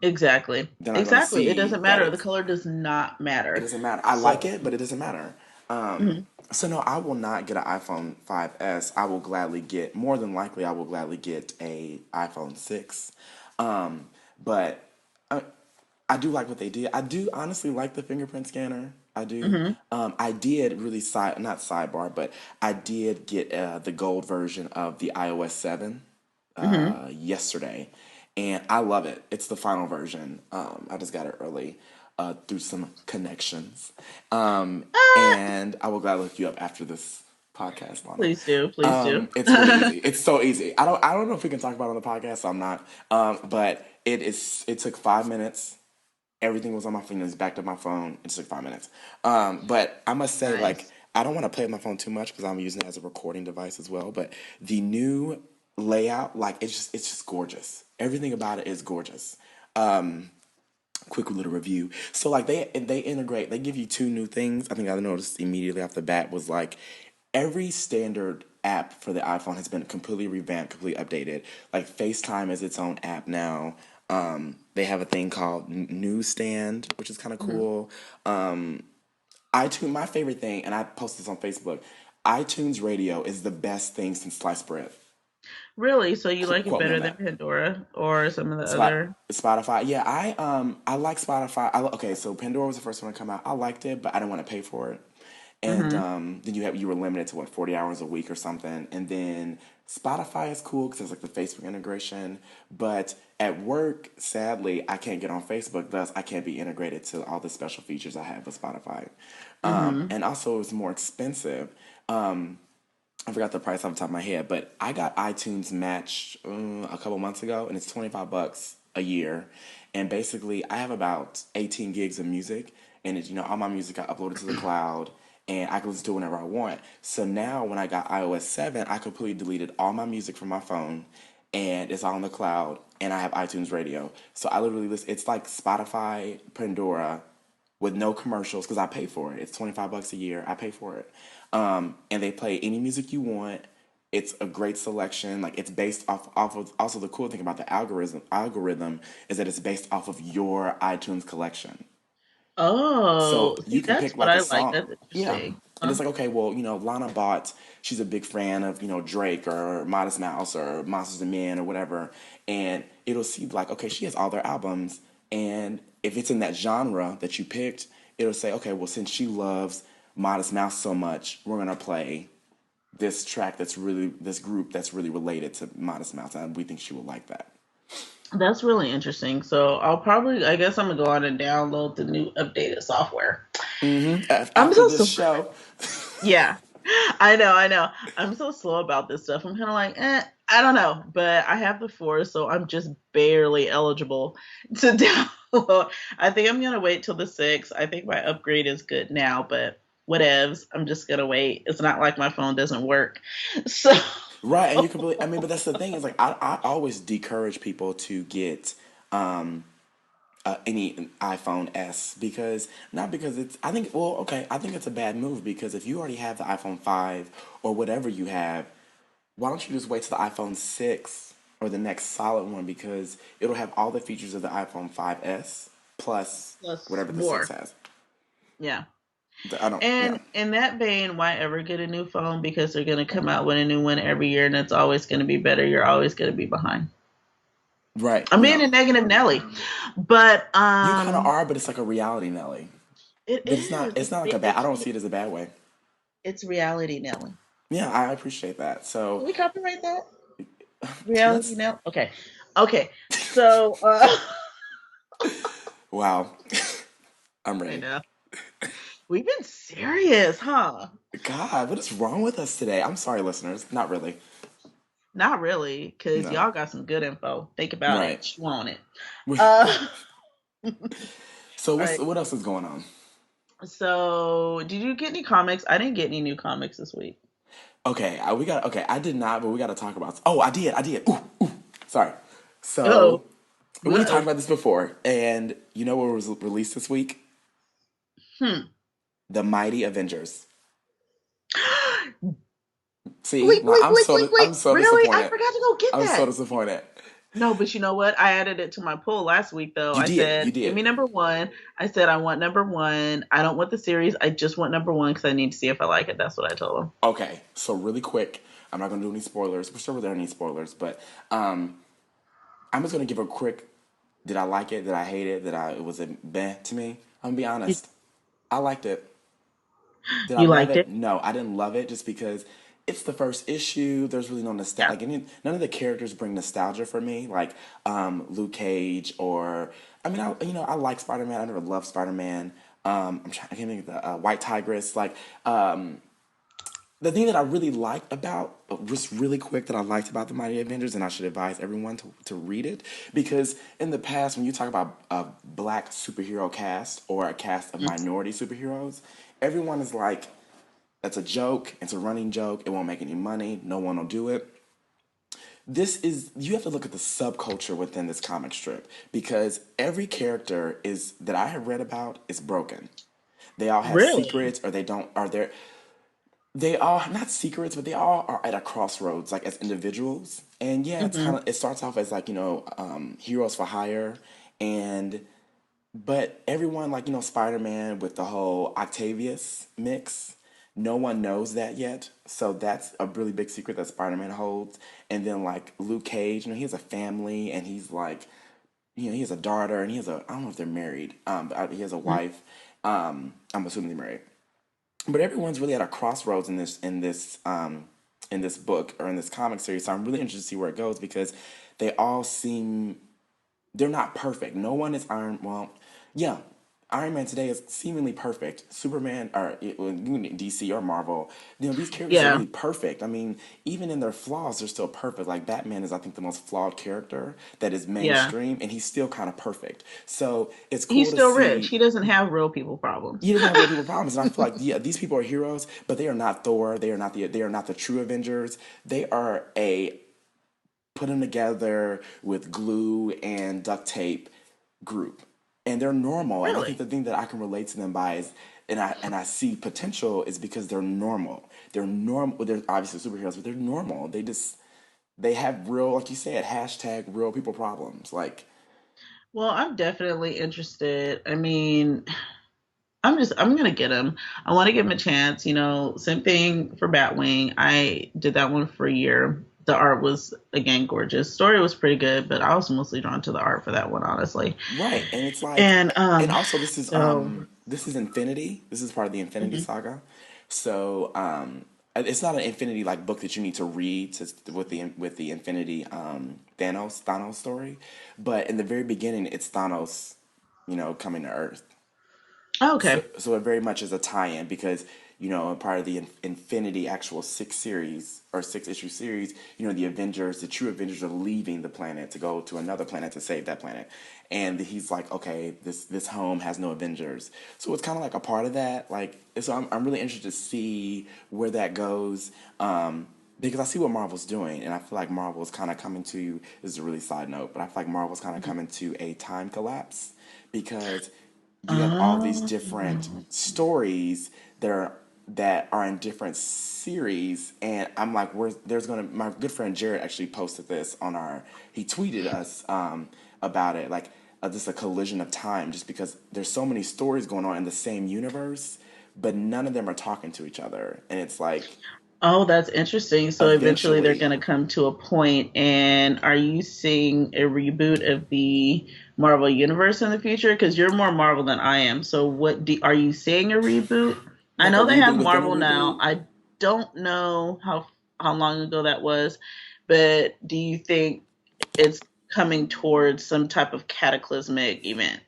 Exactly. They're not going to Exactly. It see doesn't that matter. The it's color does not it matter. doesn't matter. I like So, it, but it doesn't matter. mhm. So no, I will not get an iPhone 5S. I will gladly get more than likely I will gladly get a iPhone 6. But I, I do like what they did. I do honestly like the fingerprint scanner. I do. Mhm. I did really not sidebar, but I did get the gold version of the iOS 7 Mhm. yesterday, and I love it. It's the final version. I just got it early through some connections, Ah, and I will gladly look you up after this podcast, Lana. please do. Please do. It's really easy. It's so easy. I don't know if we can talk about it on the podcast. So I'm not. But it is. It took 5 minutes. Everything was on my fingers, backed up my phone. It took 5 minutes. But I must say, like, Nice. I don't want to play with my phone too much because I'm using it as a recording device as well. But the new layout, like, it's just gorgeous. Everything about it is gorgeous. Quick little review. So like they integrate, they give you two new things. I think I noticed immediately off the bat was like every standard app for the iPhone has been completely revamped, completely updated. Like FaceTime is its own app now. They have a thing called Newsstand, which is kind of Mhm. cool. iTunes, my favorite thing, and I posted this on Facebook. iTunes Radio is the best thing since sliced bread. Really? So you like it Quote me on better than that. Pandora or some of the Spot other? Spotify. Yeah, I like Spotify. Okay, so Pandora was the first one to come out. I liked it, but I didn't want to pay for it. And Mhm. then you were limited to what 40 hours a week or something. And then Spotify is cool because it's like the Facebook integration. But at work, sadly, I can't get on Facebook. Thus, I can't be integrated to all the special features I have with Spotify. Mhm. And also, it's more expensive. I forgot the price off the top of my head, but I got iTunes Match a couple months ago, and it's $25 a year. And basically, I have about 18 gigs of music, and it's all my music I uploaded to the cloud, and I can listen to it whenever I want. So now when I got iOS 7, I completely deleted all my music from my phone, and it's all on the cloud, and I have iTunes Radio. So I literally listen. It's like Spotify, Pandora, with no commercials because I pay for it. It's $25 a year. I pay for it, and they play any music you want. It's a great selection. Like it's based off of. Also, the cool thing about the algorithm is that it's based off of your iTunes collection. So Oh, you see, can that's pick what like a I like. song. That's Yeah. interesting. And Huh? it's like, okay, well, Lana bought, she's a big fan of, Drake or Modest Mouse or Monsters and Men or whatever. And it'll see like, okay, she has all their albums. And if it's in that genre that you picked, it'll say, okay, well, since she loves Modest Mouse so much, we're going to play this group that's really related to Modest Mouse. And we think she will like that. That's really interesting. So I guess I'm gonna go out and download the new updated software. I'm After so this so show, Yeah, I know. I'm so slow about this stuff. I'm kind of like, I don't know, but I have the force, so I'm just barely eligible to download. I think I'm gonna wait till the 6th. I think my upgrade is good now, but whatevs. I'm just gonna wait. It's not like my phone doesn't work. So, right, and you can really, I mean, but that's the thing is like I always discourage people to get any iPhone S because not because it's I think well okay I think it's a bad move because if you already have the iPhone 5 or whatever you have, why don't you just wait till the iPhone 6 or the next solid one because it'll have all the features of the iPhone 5S plus plus whatever the 6 more. has. Yeah. I don't yeah. And in that vein, why ever get a new phone? Because they're gonna come out with a new one every year, and it's always gonna be better. You're always gonna be behind. Right, I'm being a negative Nelly, but you kind of are, but it's like a reality Nelly. it But is. it's not like a bad. I don't see it as a bad way. It's reality Nelly. Yeah, I appreciate that. Can So we copyright that? Reality let's Nelly. Okay. Okay. So wow, I'm I ready. know we've been serious, huh? God, what is wrong with us today? I'm sorry, listeners. Not really. Not really, because No. y'all got some good info. Think about it. Right. Chew on it. Uh, So right. what else is going on? So, did you get any comics? I didn't get any new comics this week. Okay, we got okay. I did not, but we got to talk about. Oh, I did. I did. Ooh, ooh. Sorry. Oh, So we talked oh. about this before, and you know what was released this week? Hmm. The Mighty Avengers. See, Blink, now blink, blink, blink, blink. I'm so Really? I disappointed. forgot to go get I'm so that. disappointed. No, but you know what? I added it to my poll last week, though. You I did. You said, give did. me number one. I said, I want number one. I don't want the series. I just want number one because I need to see if I like it. That's what I told him. Okay, so really quick, I'm not gonna do any spoilers. We're sure there are any spoilers, but um, I'm just gonna give a quick. Did I like it? Did I hate it? It was a meh to me? I'm gonna be You, honest. I liked it. Did I you love liked it? it? No, I didn't love it just because it's the first issue. There's really no nostalgia. Yeah. Like none of the characters bring nostalgia for me. Like Luke Cage or I mean, I like Spider Man. I never loved Spider Man. I'm trying. I can't think of the White Tigress. Like the thing that I really liked about, just really quick, that I liked about the Mighty Avengers, and I should advise everyone to read it, because in the past, when you talk about a black superhero cast or a cast of minority superheroes, everyone is like, that's a joke, it's a running joke, it won't make any money, no one will do it. You have to look at the subculture within this comic strip, because every character is that I have read about is broken. They all have Really? secrets, or they don't, are there they are not secrets, but they all are at a crossroads, like as individuals. And yeah, Hmm. it starts off as like heroes for hire, and but everyone like Spider Man with the whole Octavius mix. No one knows that yet, so that's a really big secret that Spider Man holds. And then like Luke Cage, he has a family, and he's like, he has a daughter, and he has a I don't know if they're married, but he has a wife. I'm assuming they're married, but everyone's really at a crossroads in this book or in this comic series. So I'm really interested to see where it goes because they all seem they're not perfect. No one is iron. Well, yeah. Iron Man today is seemingly perfect. Superman, or DC or Marvel, these characters are Yeah, really perfect. I mean, even in their flaws, they're still perfect. Like Batman is, I think, the most flawed character that is yeah. mainstream, and he's still kind of perfect. So it's He's cool to still rich. see. He doesn't have real people problems. He doesn't have real people problems, and I feel like yeah, these people are heroes, but they are not Thor. They are not the true Avengers. They are a put them together with glue and duct tape group, and they're normal. And I think Really? the thing that I can relate to them by is, and I see potential is because they're normal. They're normal. Well, they're obviously superheroes, but they're normal. They have real, like you said, hashtag real people problems. Like Well, I'm definitely interested. I mean, I'm gonna get him. I want to give him a chance. Same thing for Batwing. I did that one for a year. The art was again gorgeous. Story was pretty good, but I was mostly drawn to the art for that one, honestly. right, and it's like, And and also so this is Infinity. This is part of the Infinity mhm. Saga. So it's not an Infinity like book that you need to read with the Infinity Thanos story, but in the very beginning, it's Thanos, coming to Earth. Oh, okay. So it very much is a tie-in because part of the Infinity actual six issue series, the Avengers, the true Avengers are leaving the planet to go to another planet to save that planet, and he's like, okay, this home has no Avengers, so it's kind of like a part of that. Like, so I'm really interested to see where that goes. Because I see what Marvel's doing, and I feel like Marvel's kind of coming to. This is a really side note, but I feel like Marvel's kind of coming to a time collapse because you have all these Oh, different stories that are in different series, and I'm like, where's there's gonna my good friend Jared actually posted this on our he tweeted us about it, like just a collision of time, just because there's so many stories going on in the same universe, but none of them are talking to each other, and it's like oh, that's interesting. So eventually they're eventually going to come to a point, and are you seeing a reboot of the Marvel universe in the future? Because you're more Marvel than I am. So are you seeing a reboot? I like a know they have reboot within a Marvel now. reboot. I don't know how long ago that was, but do you think it's coming towards some type of cataclysmic event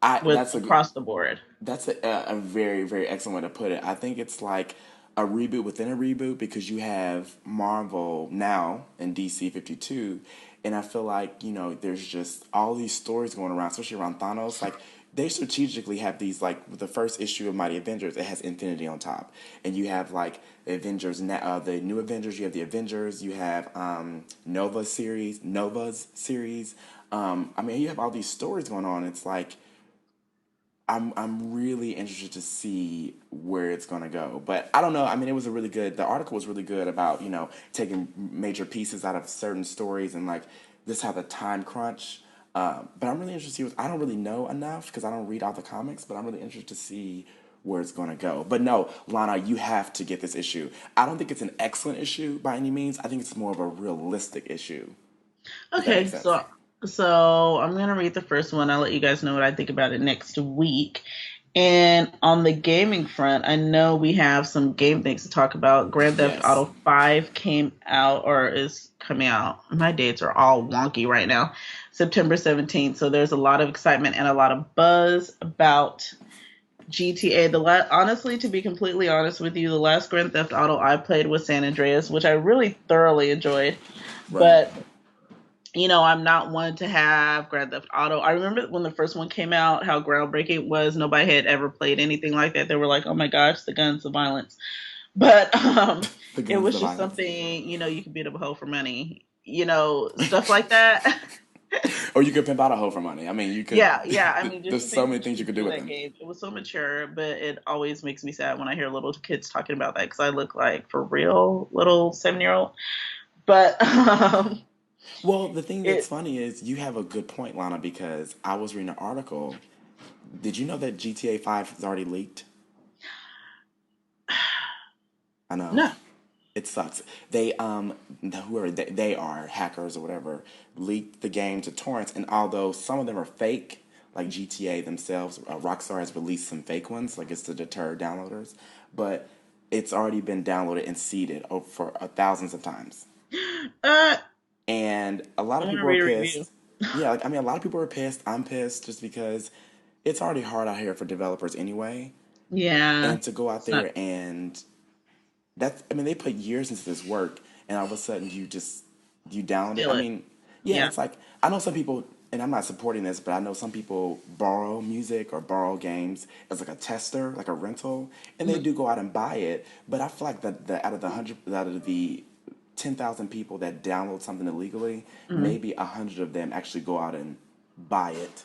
I with across the board? That's a very, very excellent way to put it. I think it's like a reboot within a reboot because you have Marvel now and DC 52. And I feel like, there's just all these stories going around, especially around Thanos. Like, they strategically have these, like, with the first issue of Mighty Avengers, it has Infinity on top. And you have, like, the new Avengers, you have the Avengers, you have Nova's series. I mean, you have all these stories going on. It's like, I'm really interested to see where it's gonna go. But I don't know. I mean, the article was really good about, taking major pieces out of certain stories and like this had a time crunch. But I'm really interested to see I don't really know enough because I don't read all the comics, but I'm really interested to see where it's gonna go. But no, Lana, you have to get this issue. I don't think it's an excellent issue by any means. I think it's more of a realistic issue, if that makes Okay, sense. so I'm gonna read the first one. I'll let you guys know what I think about it next week. And on the gaming front, I know we have some game things to talk about. Grand Theft Yes. Auto 5 came out or is coming out. My dates are all wonky right now. September 17th. So there's a lot of excitement and a lot of buzz about GTA. Honestly, to be completely honest with you, the last Grand Theft Auto I played was San Andreas, which I really thoroughly enjoyed. Right. But I'm not one to have Grand Theft Auto. I remember when the first one came out, how groundbreaking it was. Nobody had ever played anything like that. They were like, "Oh my gosh, the guns, the violence." But The it guns, was the just violence. something, you could beat up a hoe for money, stuff like that. Or you could pimp out a hoe for money. I mean, you could. Yeah, yeah. I mean, just the There's so things many that you things you could could do do in with that them. game. It was so mature, but it always makes me sad when I hear little kids talking about that because I look like for real little 7-year-old. But Well, the thing that's it funny is you have a good point, Lana, because I was reading an article. Did you know that GTA 5 is already leaked? I know. no. It sucks. They whoever they are, hackers or whatever, leaked the game to torrents, and although some of them are fake, like GTA themselves, Rockstar has released some fake ones, like it's to deter downloaders, but it's already been downloaded and seeded for thousands of times. Uh, And a lot I of want to people are read a review. pissed. Yeah, like I mean, a lot of people are pissed. I'm pissed just because it's already hard out here for developers anyway, Yeah, and to go out it's not there and that's, I mean, they put years into this work, and all of a sudden you download it. steal I it. mean, yeah, Yeah. it's like I know some people, and I'm not supporting this, but I know some people borrow music or borrow games as like a tester, like a rental, and they Mhm. do go out and buy it. But I feel like the out of the hundred, out of the 10,000 people that download something illegally, Mhm. maybe 100 of them actually go out and buy it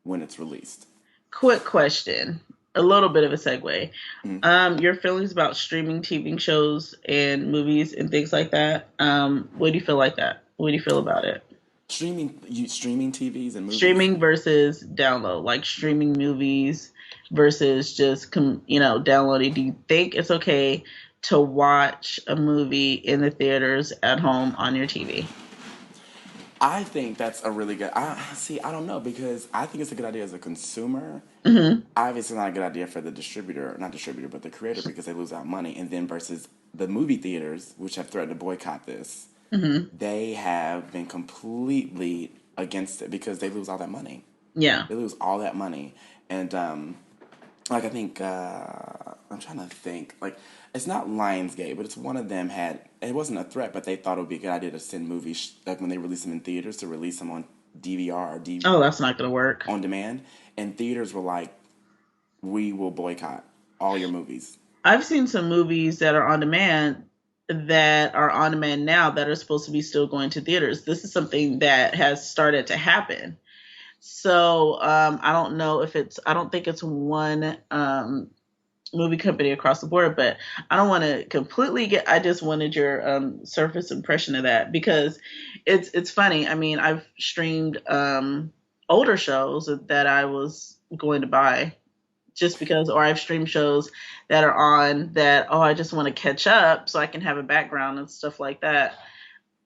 when it's released. Quick question, a little bit of a segue. Mm. Your feelings about streaming TV shows and movies and things like that. What do you feel like that? What do you feel about it? Streaming TVs and movies. Streaming versus download, like streaming movies versus just downloading. Do you think it's okay to watch a movie in the theaters at home on your TV? I think that's a really good. I see. I don't know because I think it's a good idea as a consumer. Hmm. Obviously, not a good idea for the distributor, not distributor, but the creator because they lose out money. And then versus the movie theaters, which have threatened to boycott this, Hmm. they have been completely against it because they lose all that money. Yeah. They lose all that money, and like I think I'm trying to think. Like it's not Lionsgate, but it's one of them had. It wasn't a threat, but they thought it would be a good idea to send movies like when they release them in theaters to release them on DVR or D Oh, that's not gonna work. on demand. And theaters were like, "We will boycott all your movies." I've seen some movies that are on demand now that are supposed to be still going to theaters. This is something that has started to happen. So I don't know if it's. I don't think it's one movie company across the board, but I don't want to completely get. I just wanted your surface impression of that because it's funny. I mean, I've streamed older shows that I was going to buy just because, or I've streamed shows that are on that, oh, I just want to catch up so I can have a background and stuff like that.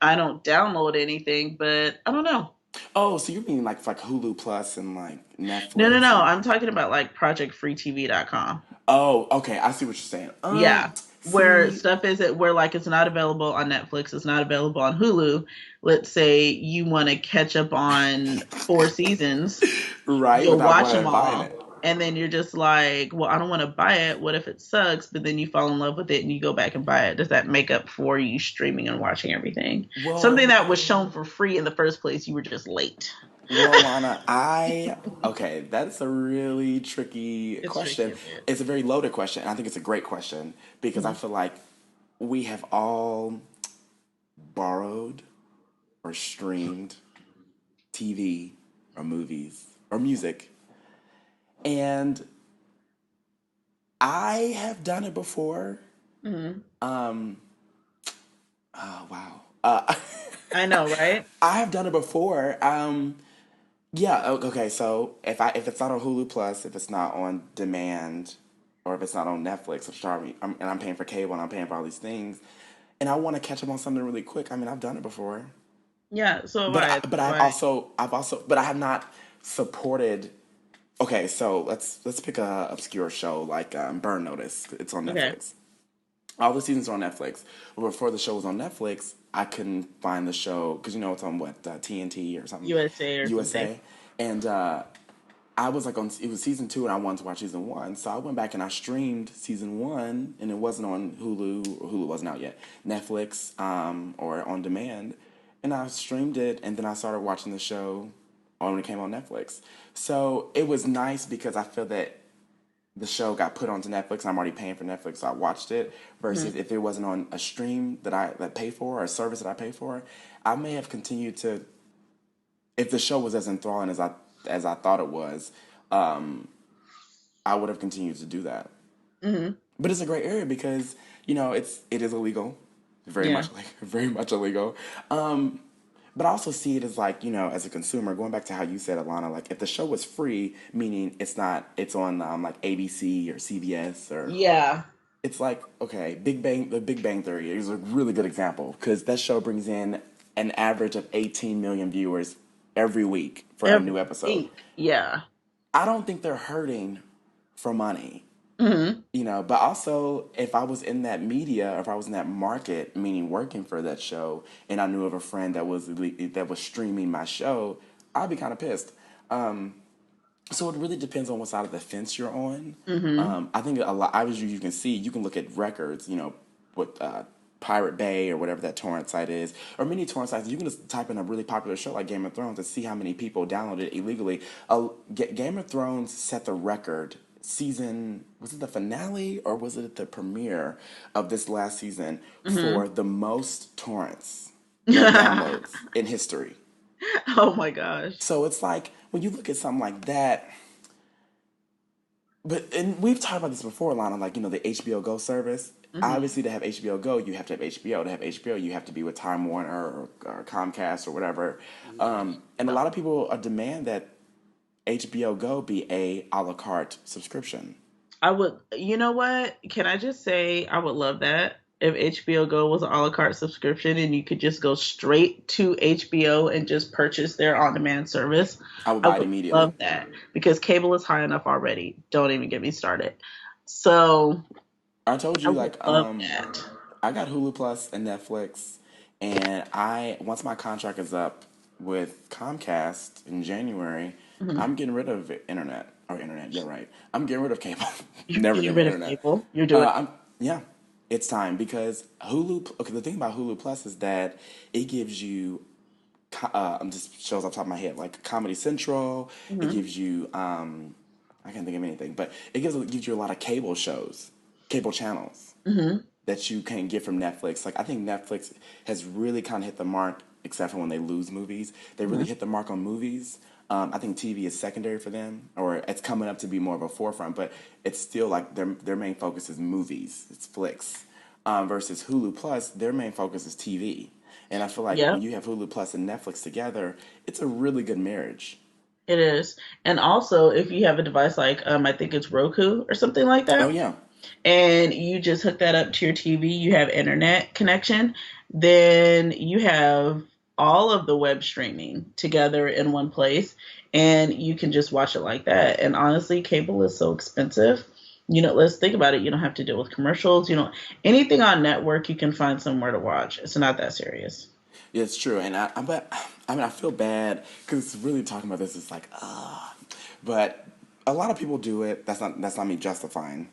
I don't download anything, but I don't know. Oh, so you mean like Hulu Plus and like No, no, Netflix no. and I'm talking about like projectfreetv.com. oh, okay, I see what you're saying. Yeah. Where See, stuff isn't, where like it's not available on Netflix, it's not available on Hulu. Let's say you want to catch up on four seasons, right, you'll without watch going them and buying all. it. And then you're just like, well, I don't want to buy it. What if it sucks? But then you fall in love with it and you go back and buy it. Does that make up for you streaming and watching everything? Something Well, that was shown for free in the first place, you were just late. well, Lana, okay, that's a really tricky It's tricky question. a bit. It's a very loaded question, and I think it's a great question because I Mhm. feel like we have all borrowed or streamed TV or movies or music, and I have done it before. Mhm. Um, oh wow. I know, right? I have done it before. Yeah. Okay. So if it's not on Hulu Plus, if it's not on demand, or if it's not on Netflix, or sorry, and I'm paying for cable and I'm paying for all these things, and I want to catch up on something really quick. I mean, I've done it before, Yeah, so have but I. but So I. but I have not supported. Okay, so let's pick a obscure show like Burn Notice. It's on Okay. Netflix. All the seasons are on Netflix. But before the show was on Netflix, I couldn't find the show because you know it's on what TNT or something, USA or something. USA, and I was like on it was season two and I wanted to watch season one, so I went back and I streamed season one and it wasn't on Hulu or Hulu wasn't out yet, Netflix or on demand, and I streamed it and then I started watching the show when it came on Netflix. So it was nice because I feel that the show got put onto Netflix and I'm already paying for Netflix, so I watched it. Versus Mhm. if it wasn't on a stream that pay for or a service that I pay for, I may have continued to if the show was as enthralling as I thought it was, I would have continued to do that. Mhm. But it's a great area because it is illegal, very Yeah. much very much illegal. But I also see it as like as a consumer, going back to how you said, Alana, like if the show was free, meaning it's on like ABC or CBS or Yeah. it's like okay, the Big Bang Theory is a really good example because that show brings in an average of 18 million viewers every week for a Every new episode. week. Yeah. I don't think they're hurting for money, Mhm. but also if I was in that media, or if I was in that market, meaning working for that show, and I knew of a friend that was streaming my show, I'd be kind of pissed. So it really depends on what side of the fence you're on. Mm-hmm. I think a lot. Obviously, you can see, you can look at records. What Pirate Bay or whatever that torrent site is, or many torrent sites. You can just type in a really popular show like Game of Thrones and see how many people downloaded it illegally. Game of Thrones set the record. Season, was it the finale or was it the premiere of this last season Mm-hmm. for the most torrents and downloads in history? Oh my gosh. So it's like when you look at something like that, and we've talked about this before, Lana, like, the HBO Go service. Mm-hmm. Obviously, to have HBO Go, you have to have HBO. To have HBO, you have to be with Time Warner or Comcast or whatever. And a Yep. lot of people demand that HBO Go be a la carte subscription. I would, you know what? Can I just say I would love that if HBO Go was an a la carte subscription and you could just go straight to HBO and just purchase their on demand service. I would I buy it would immediately. love that because cable is high enough already. Don't even get me started. So I told I you, would like, love that. I got Hulu Plus and Netflix, and once my contract is up with Comcast in January, Mhm. I'm getting rid of internet. You're right. I'm getting rid of cable. You're Never getting getting rid of internet. cable. You're doing it. I'm Yeah, it's time because Hulu. Okay, the thing about Hulu Plus is that it gives you just shows off the top of my head like Comedy Central. It Hmm. gives you I can't think of anything, but it gives you a lot of cable shows, cable channels Hmm. that you can't get from Netflix. Like I think Netflix has really kind of hit the mark, except for when they lose movies. They really Hmm. hit the mark on movies. I think TV is secondary for them, or it's coming up to be more of a forefront. But it's still like their main focus is movies. It's flicks. Versus Hulu Plus, their main focus is TV. And I feel like when Yep, you have Hulu Plus and Netflix together, it's a really good marriage. it is. And also, if you have a device like I think it's Roku or something like Oh that, yeah, and you just hook that up to your TV, you have internet connection, then you have all of the web streaming together in one place and you can just watch it like that. And honestly, cable is so expensive. Let's think about it. You don't have to deal with commercials. Anything on network you can find somewhere to watch. It's not that serious. yeah, it's true. And I mean, I feel bad because really talking about this is like, but a lot of people do it. That's not me justifying.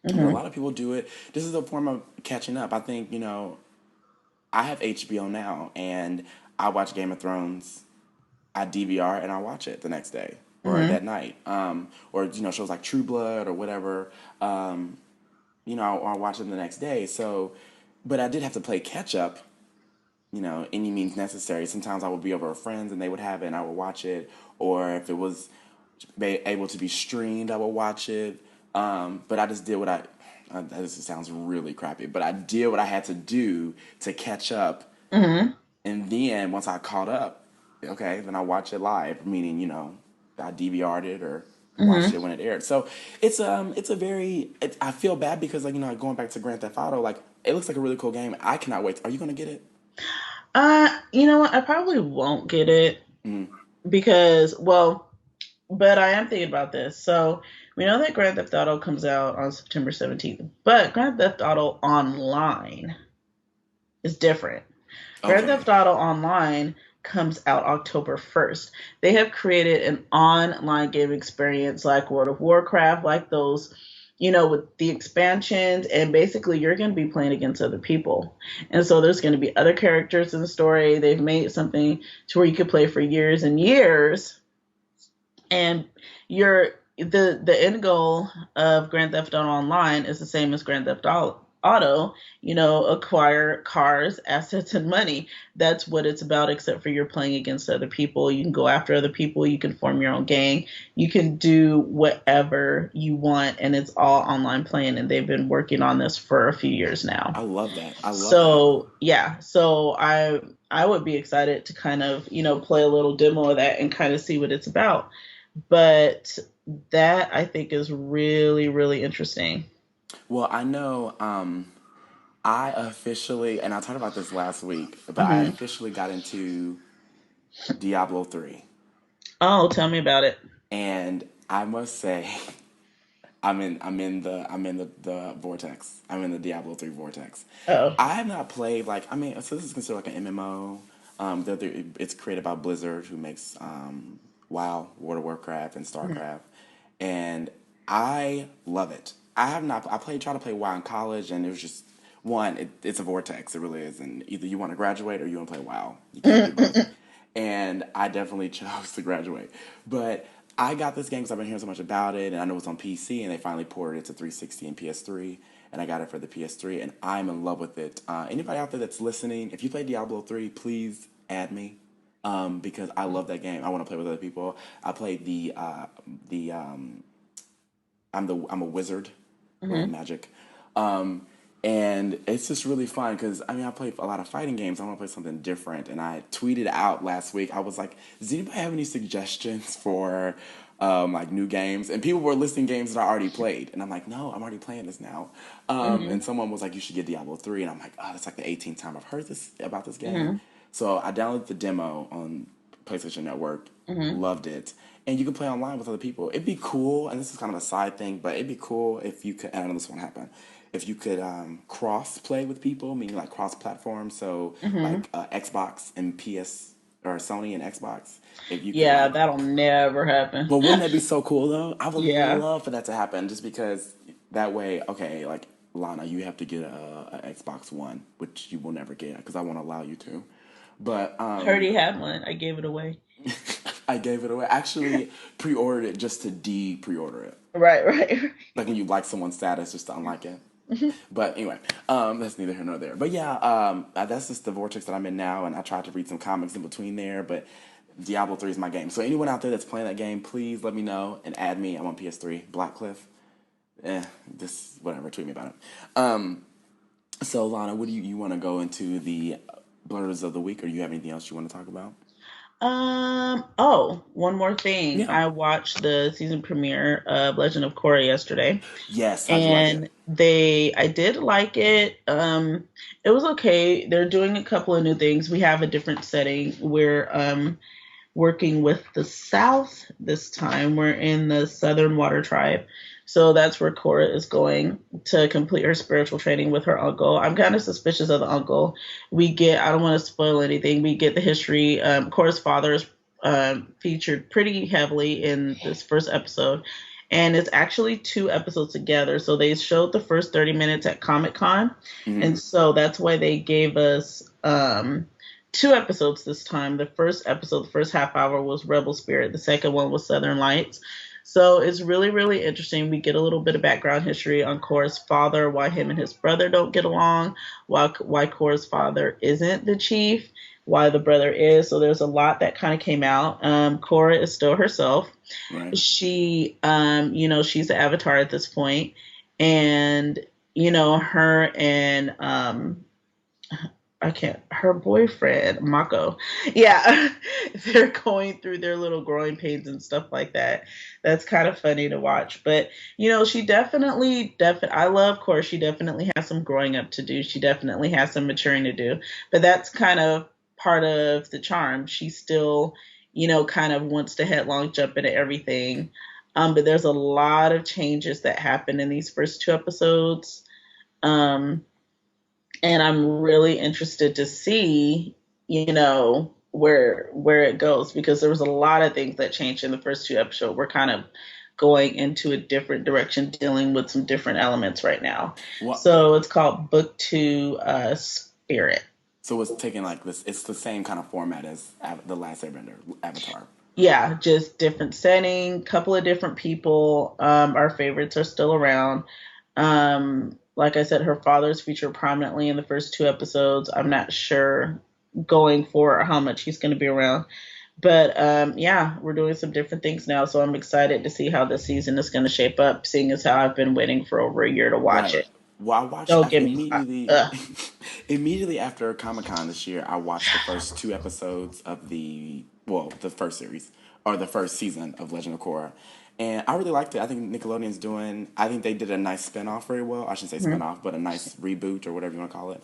But a Hmm. lot of people do it. This is a form of catching up. I think, I have HBO now and I watch Game of Thrones. I DVR and I watch it the next day or Hmm. that night. Or, shows like True Blood or whatever. I'll watch it the next day. So, but I did have to play catch up, any means necessary. Sometimes I would be over with friends and they would have it and I would watch it. Or if it was able to be streamed, I would watch it. But I just did what this sounds really crappy, but I did what I had to do to catch up. Hmm. And then once I caught up, okay, then I watch it live, meaning, I DVR'd it or watched Hmm. it when it aired. So it's a I feel bad because, like, going back to Grand Theft Auto, like, it looks like a really cool game. I cannot wait. Are you going to get it? You know what? I probably won't get it Mm. because, well, but I am thinking about this. So we know that Grand Theft Auto comes out on September 17th, but Grand Theft Auto Online is different. Grand Okay. Theft Auto Online comes out October 1st. They have created an online game experience like World of Warcraft, like those, with the expansions, and basically you're going to be playing against other people. And so there's going to be other characters in the story. They've made something to where you could play for years and years, and your the end goal of Grand Theft Auto Online is the same as Grand Theft Auto, acquire cars, assets, and money. That's what it's about, except for you're playing against other people. You can go after other people, you can form your own gang, you can do whatever you want, and it's all online playing. And they've been working on this for a few years now. I love that. I love that. So yeah, so I would be excited to kind of play a little demo of that and kind of see what it's about. But that I think is really, really interesting. Well, I know I officially, and I talked about this last week, but I Hmm. officially got into Diablo 3. Oh, tell me about it. And I must say, I'm in the vortex. I'm in the Diablo 3 vortex. Oh. I have not played, like, I mean, so this is considered like an MMO. It's created by Blizzard, who makes WoW, World of Warcraft, and Mhm. StarCraft, and I love it. I have not. I played try to play WoW in college, and it was just one. It's a vortex. It really is, and either you want to graduate or you want to play WoW. You can't do both. And I definitely chose to graduate. But I got this game because I've been hearing so much about it, and I know it's on PC, and they finally ported it to 360 and PS3, and I got it for the PS3, and I'm in love with it. Anybody out there that's listening, if you play Diablo 3, please add me because I love that game. I want to play with other people. I played the I'm a wizard, love Mhm. magic, um, and it's just really fun because I mean I play a lot of fighting games. I want to play something different, and I tweeted out last week. I was like, "Does anybody have any suggestions for like new games?" And people were listing games that I already played, and I'm like, "No, I'm already playing this now." And Mhm. someone was like, "You should get Diablo 3," and I'm like, "Oh, that's like the 18th time I've heard this about this game." Mhm. So I downloaded the demo on PlayStation Network, Mhm. loved it, and you can play online with other people. It'd be cool, and this is kind of a side thing, but it'd be cool if you could. And I know this won't happen. If you could cross play with people, meaning like cross platform, so Mhm. like Xbox and PS or Sony and Xbox. If you could Yeah, like, that'll never happen. but wouldn't that be so cool though? I would Yeah. love for that to happen, just because that way, okay, like Lana, you have to get a Xbox One, which you will never get because I won't allow you to. But I already had one. I gave it away. I gave it away. Actually, pre-ordered it just to pre-order it. Right, right. Like when you like someone's status, just to unlike it. But anyway, that's neither here nor there. But yeah, that's just the vortex that I'm in now, and I tried to read some comics in between there. But Diablo 3 is my game. So anyone out there that's playing that game, please let me know and add me. I'm on PS3. Blackcliff. This whatever. Tweet me about it. So Lana, what do you want to go into the blurs of the week, or do you have anything else you want to talk about? Oh, one more thing. Yeah. I watched the season premiere of Legend of Korra yesterday, Yes. How'd you like it? and I did like it. It was okay. They're doing a couple of new things. We have a different setting. We're working with the South this time. We're in the Southern Water Tribe. So that's where Cora is going to complete her spiritual training with her uncle. I'm kind of suspicious of the uncle. I don't want to spoil anything. We get the history. Cora's father is featured pretty heavily in this first episode. And it's actually two episodes together. So they showed the first 30 minutes at Comic Con. Mm-hmm. And so that's why they gave us two episodes this time. The first episode, the first half hour was Rebel Spirit. The second one was Southern Lights. So it's really, really interesting. We get a little bit of background history on Cora's father, why him and his brother don't get along, why Cora's father isn't the chief, why the brother is. So there's a lot that kind of came out. Cora is still herself. Right. She's the avatar at this point, and her and I can't, her boyfriend, Mako. Yeah, they're going through their little growing pains and stuff like that. That's kind of funny to watch. But, she I love Cora. She definitely has some growing up to do. She definitely has some maturing to do. But that's kind of part of the charm. She still, kind of wants to headlong jump into everything. But there's a lot of changes that happen in these first two episodes. Um, and I'm really interested to see, where it goes because there was a lot of things that changed in the first two episodes. We're kind of going into a different direction, dealing with some different elements right now. What? So it's called Book Two, Spirit. So it's taking like this. It's the same kind of format as the Last Airbender Avatar. Yeah, just different setting, couple of different people. Our favorites are still around. Like I said, her father's featured prominently in the first two episodes. I'm not sure going forward how much he's going to be around. But yeah, we're doing some different things now. So I'm excited to see how this season is going to shape up, seeing as how I've been waiting for over a year to watch Right. it. Well, I watched Don't get me started. immediately, immediately after Comic Con this year. I watched the first two episodes of the first series or the first season of Legend of Korra, and I really liked it. I think Nickelodeon's doing. I think they did a nice spinoff very well. I shouldn't say Mhm. spinoff, but a nice reboot or whatever you want to call it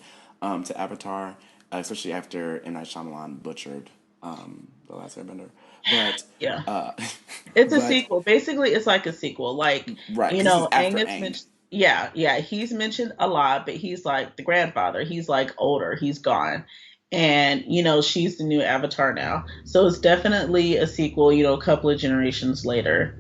to Avatar, especially after M Night Shyamalan butchered the Last Airbender. But, Yeah. uh, It's a but sequel. Basically, it's like a sequel. Like, right, because this is after Angus Aang. mentioned, yeah, yeah, he's mentioned a lot, but he's like the grandfather. He's like older. He's gone. And she's the new Avatar now, so it's definitely a sequel. A couple of generations later.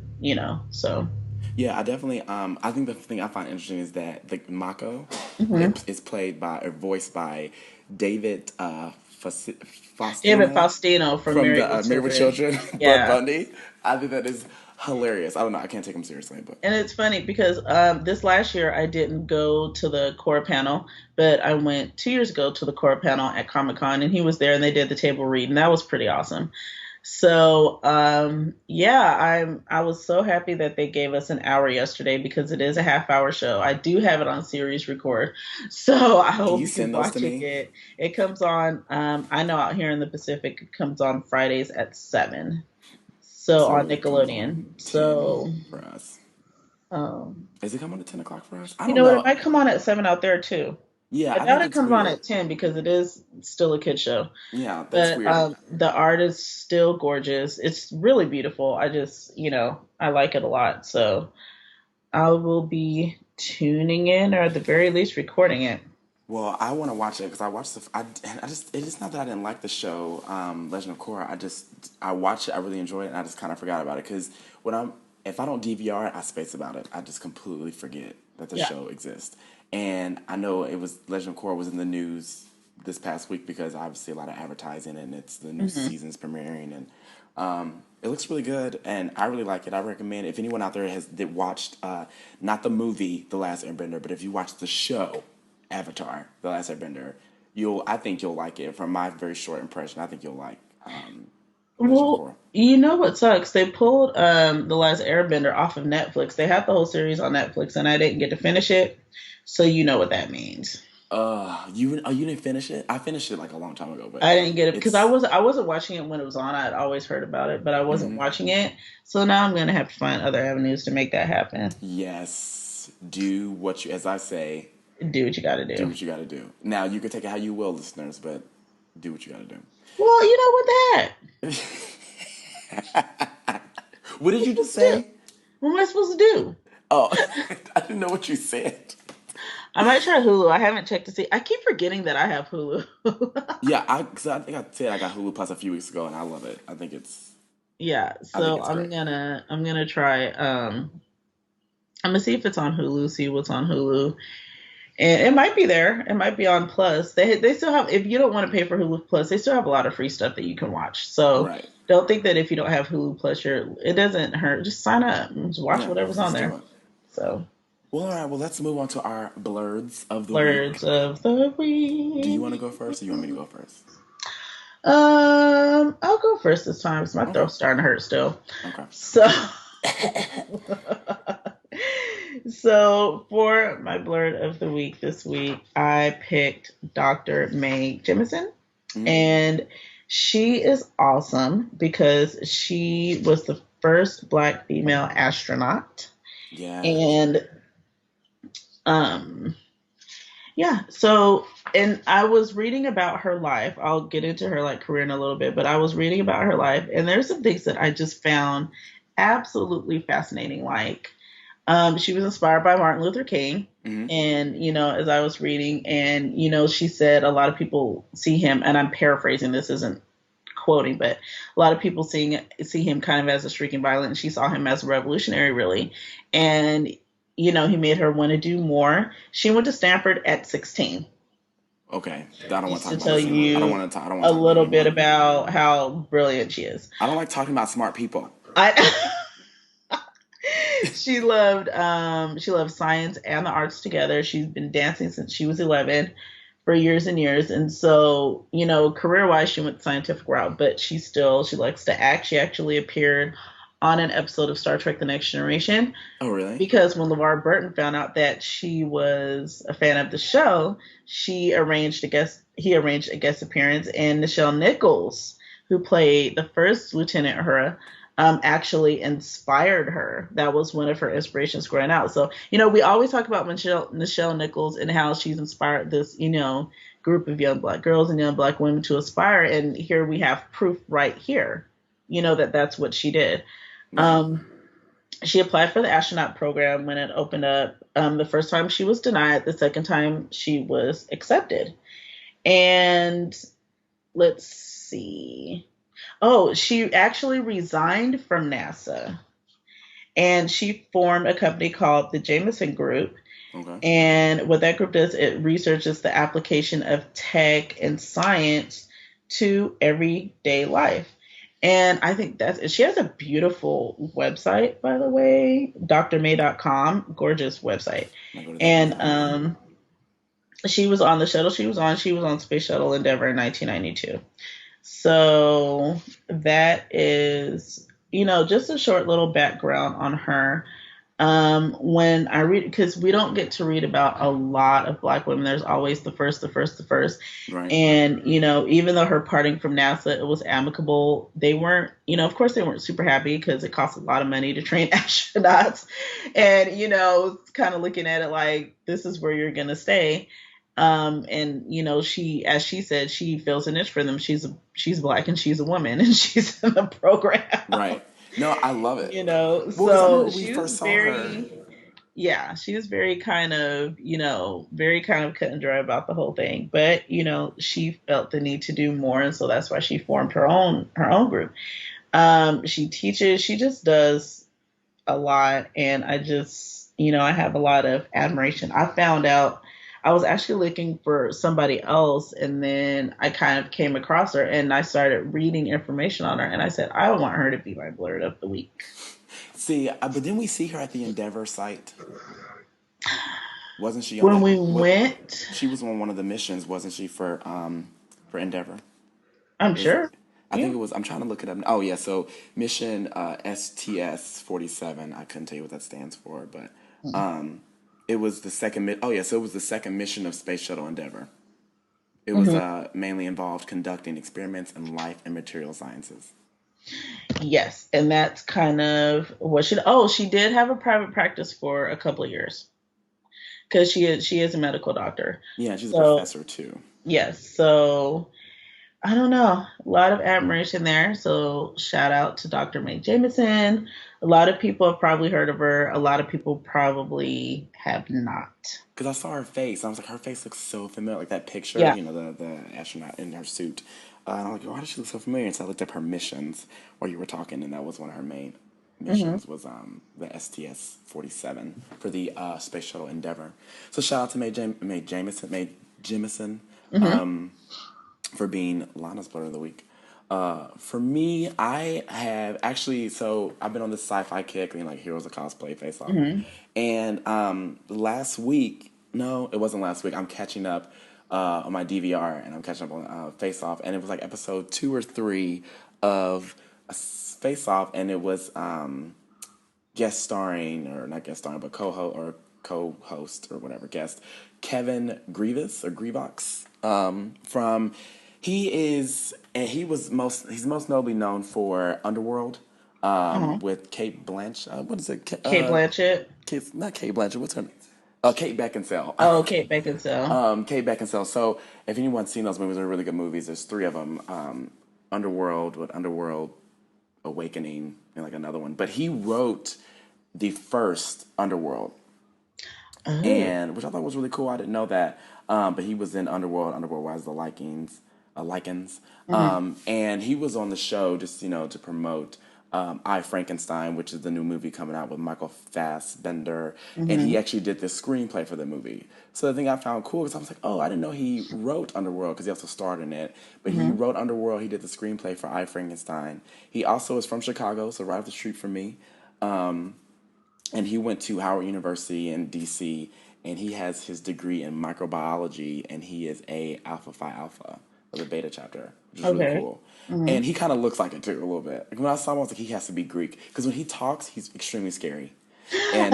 So. Yeah, I definitely. I think the thing I find interesting is that the Mako, Hmm. is played by or voiced by David David Faustino Faustino from from Married the with Married with Children. Children, Bud Yeah. Bundy. I think that is hilarious. I don't know. I can't take him seriously, but And it's funny because this last year I didn't go to the core panel, but I went 2 years ago to the core panel at Comic Con, and he was there, and they did the table read, and that was pretty awesome. So yeah, I was so happy that they gave us an hour yesterday because it is a half-hour show. I do have it on series record, so I can will you be send those to watching me? it. It comes on. I know out here in the Pacific, it comes on Fridays at 7. So on So it comes on Nickelodeon. 10 So for us. um, Is it come on at 10 o'clock for us? I you don't know what? It know. might come on at 7 out there too. Yeah, I I think doubt it that's comes on weird. at 10 because it is still a kid show. Yeah, that's But weird. the art is still gorgeous. It's really beautiful. I just, I like it a lot. So I will be tuning in, or at the very least recording it. Well, I want to watch it because I watched the. I just. It's not that I didn't like the show, Legend of Korra. I watched it. I really enjoyed it, and I just kind of forgot about it because when I'm if I don't DVR it, I space about it. I just completely forget that the Yeah. show exists. And I know it was Legend of Korra was in the news this past week because obviously a lot of advertising and it's the new Hmm. season's premiering and it looks really good and I really like it. I recommend if anyone out there has did watched not the movie The Last Airbender, but if you watched the show Avatar, The Last Airbender, I think you'll like it. From my very short impression, I think you'll like Legend of Well, Korra. you know what sucks? They pulled The Last Airbender off of Netflix. They had the whole series on Netflix, and I didn't get to finish it. So you know what that means. You didn't finish it? I finished it like a long time ago, but I didn't get it because I it's was I wasn't watching it when it was on. I'd always heard about it, but I wasn't watching it. So now I'm gonna have to find other avenues to make that happen. yes. Do what you, as I say, Do what you got to do do. what you got to do. Now you can take it how you will, listeners, but do what you got to do. Well, you know what that? What did What am I you just supposed to do? say? What am I supposed to do? Oh, I didn't know what you said. I might try Hulu. I haven't checked to see. I keep forgetting that I have Hulu. Yeah, cause I think I said I got Hulu Plus a few weeks ago, and I love it. Yeah, I think so it's I'm great. gonna I'm gonna try. I'm gonna see if it's on Hulu. See what's on Hulu. And it might be there. It might be on Plus. They still have. If you don't want to pay for Hulu Plus, they still have a lot of free stuff that you can watch. So Right. don't think that if you don't have Hulu Plus, it doesn't hurt. Just sign up and just watch Yeah, whatever's on let's do there. it. So Well, all right. Well, let's move on to our blurs of the week. Blerds of the Do you want to week. go first, or you want me to go first? I'll go first this time because my Okay. throat's starting to hurt still. Okay. So so for my blurred of the week this week, I picked Dr. Mae Jemison. And she is awesome because she was the first Black female astronaut. Yes. And um, yeah, so and I was reading about her life. I'll get into her like career in a little bit, but I was reading about her life, and there's some things that I just found absolutely fascinating. Like, she was inspired by Martin Luther King. Mm-hmm. And, as I was reading, and, she said a lot of people see him, and I'm paraphrasing, this isn't quoting, but a lot of people see him kind of as a streaking violent. And she saw him as a revolutionary, really. And, he made her want to do more. She went to Stanford at 16. Okay. I don't want to Just talk to about tell this anymore. I don't you want to. I don't want a to talk about it little bit anymore. about how brilliant she is. I don't like talking about smart people. I she loved science and the arts together. She's been dancing since she was 11 for years and years. And so, career wise, she went the scientific route, but she likes to act. She actually appeared on an episode of Star Trek The Next Generation Oh, really? because when LeVar Burton found out that she was a fan of the show, he arranged a guest appearance, and Nichelle Nichols, who played the first Lieutenant Uhura, actually inspired her. That was one of her inspirations growing out. So, we always talk about Nichelle Nichols and how she's inspired this, group of young Black girls and young Black women to aspire. And here we have proof right here, that that's what she did. Right. Um, she applied for the astronaut program when it opened up. The first time she was denied, the second time she was accepted. And let's see. Oh, she actually resigned from NASA and she formed a company called the Jameson Group. Okay. And what that group does, it researches the application of tech and science to everyday life. And I think she has a beautiful website, by the way, drmay.com, gorgeous website. I'll go to that And now. she was on the shuttle she was on Space Shuttle Endeavour in 1992. So that is, just a short little background on her. When I read, because we don't get to read about a lot of Black women, there's always the first, the first, the first. Right. And, even though her parting from NASA, it was amicable, they weren't, of course, they weren't super happy because it costs a lot of money to train astronauts. And, kind of looking at it like, this is where you're going to stay. And as she said, she feels an itch for them. She's Black and she's a woman and she's in the program. Right. No, I love it. Well, because I remember So we she was first saw her. very, yeah, she was very kind of, very kind of cut and dry about the whole thing. But, she felt the need to do more. And so that's why she formed her own group. She teaches, she just does a lot. And I just, I have a lot of admiration. I found out I was actually looking for somebody else and then I kind of came across her and I started reading information on her and I said, I want her to be my blurred of the week. See, but then we see her at the Endeavor site. Wasn't she on When that? we What? went, She was on one of the missions, wasn't she, for Endeavor? I'm Is it? sure. I think Yeah. it was. I'm trying to look it up. Oh yeah, so mission STS 47. I couldn't tell you what that stands for, but it was the second. Oh yeah, so it was the second mission of Space Shuttle Endeavour. It was Hmm. mainly involved conducting experiments in life and material sciences. Yes, and that's kind of what she. Oh, she did have a private practice for a couple of years because she is a medical doctor. Yeah, she's a So professor too. yes, so I don't know, a lot of admiration there. So shout out to Dr. Mae Jameson. A lot of people have probably heard of her. A lot of people probably have not. Because I saw her face. I was like, her face looks so familiar. Like that picture, Yeah. the astronaut in her suit. And I'm like, why does she look so familiar? And so I looked up her missions while you were talking, and that was one of her main Hmm. missions was the STS 47 for the Space Shuttle Endeavour. So shout out to Mae Jemison Hmm. for being Lana's Blur of the Week. For me, I have actually, so I've been on this sci-fi kick, like Heroes of Cosplay Face Off. Hmm. And last week, no, it wasn't last week, I'm catching up on my DVR and I'm catching up on Face Off. And it was like episode 2 or 3 of Face Off, and it was guest starring, or not guest starring, but co-host or whatever guest, Kevin Grievous or Grievous, from he is and he's most notably known for Underworld, Uh-huh. with Kate Blanchett. What is it? Kate Blanchett. Not Kate Blanchett. What's her name? Kate Beckinsale. Oh, Kate Beckinsale. Kate Beckinsale. So if anyone's seen those movies, they're really good movies. There's 3 of them. Underworld, Awakening, and like another one. But he wrote the first Underworld, Oh. and which I thought was really cool. I didn't know that, but he was in Underworld was the Lycans, Hmm. and he was on the show just to promote I Frankenstein, which is the new movie coming out with Michael Fassbender, and he Hmm. actually did the screenplay for the movie. So the thing I found cool is I was like, oh, I didn't know he wrote Underworld because he also starred in it. But he Hmm. wrote Underworld. He did the screenplay for I Frankenstein. He also is from Chicago, so right up the street from me. And he went to Howard University in DC, and he has his degree in microbiology, and he is a Alpha Phi Alpha of the Beta chapter, which is really Okay. cool. Hmm. And he kind of looks like it too a little bit. Like when I saw him, I was like, he has to be Greek because when he talks, he's extremely scary. And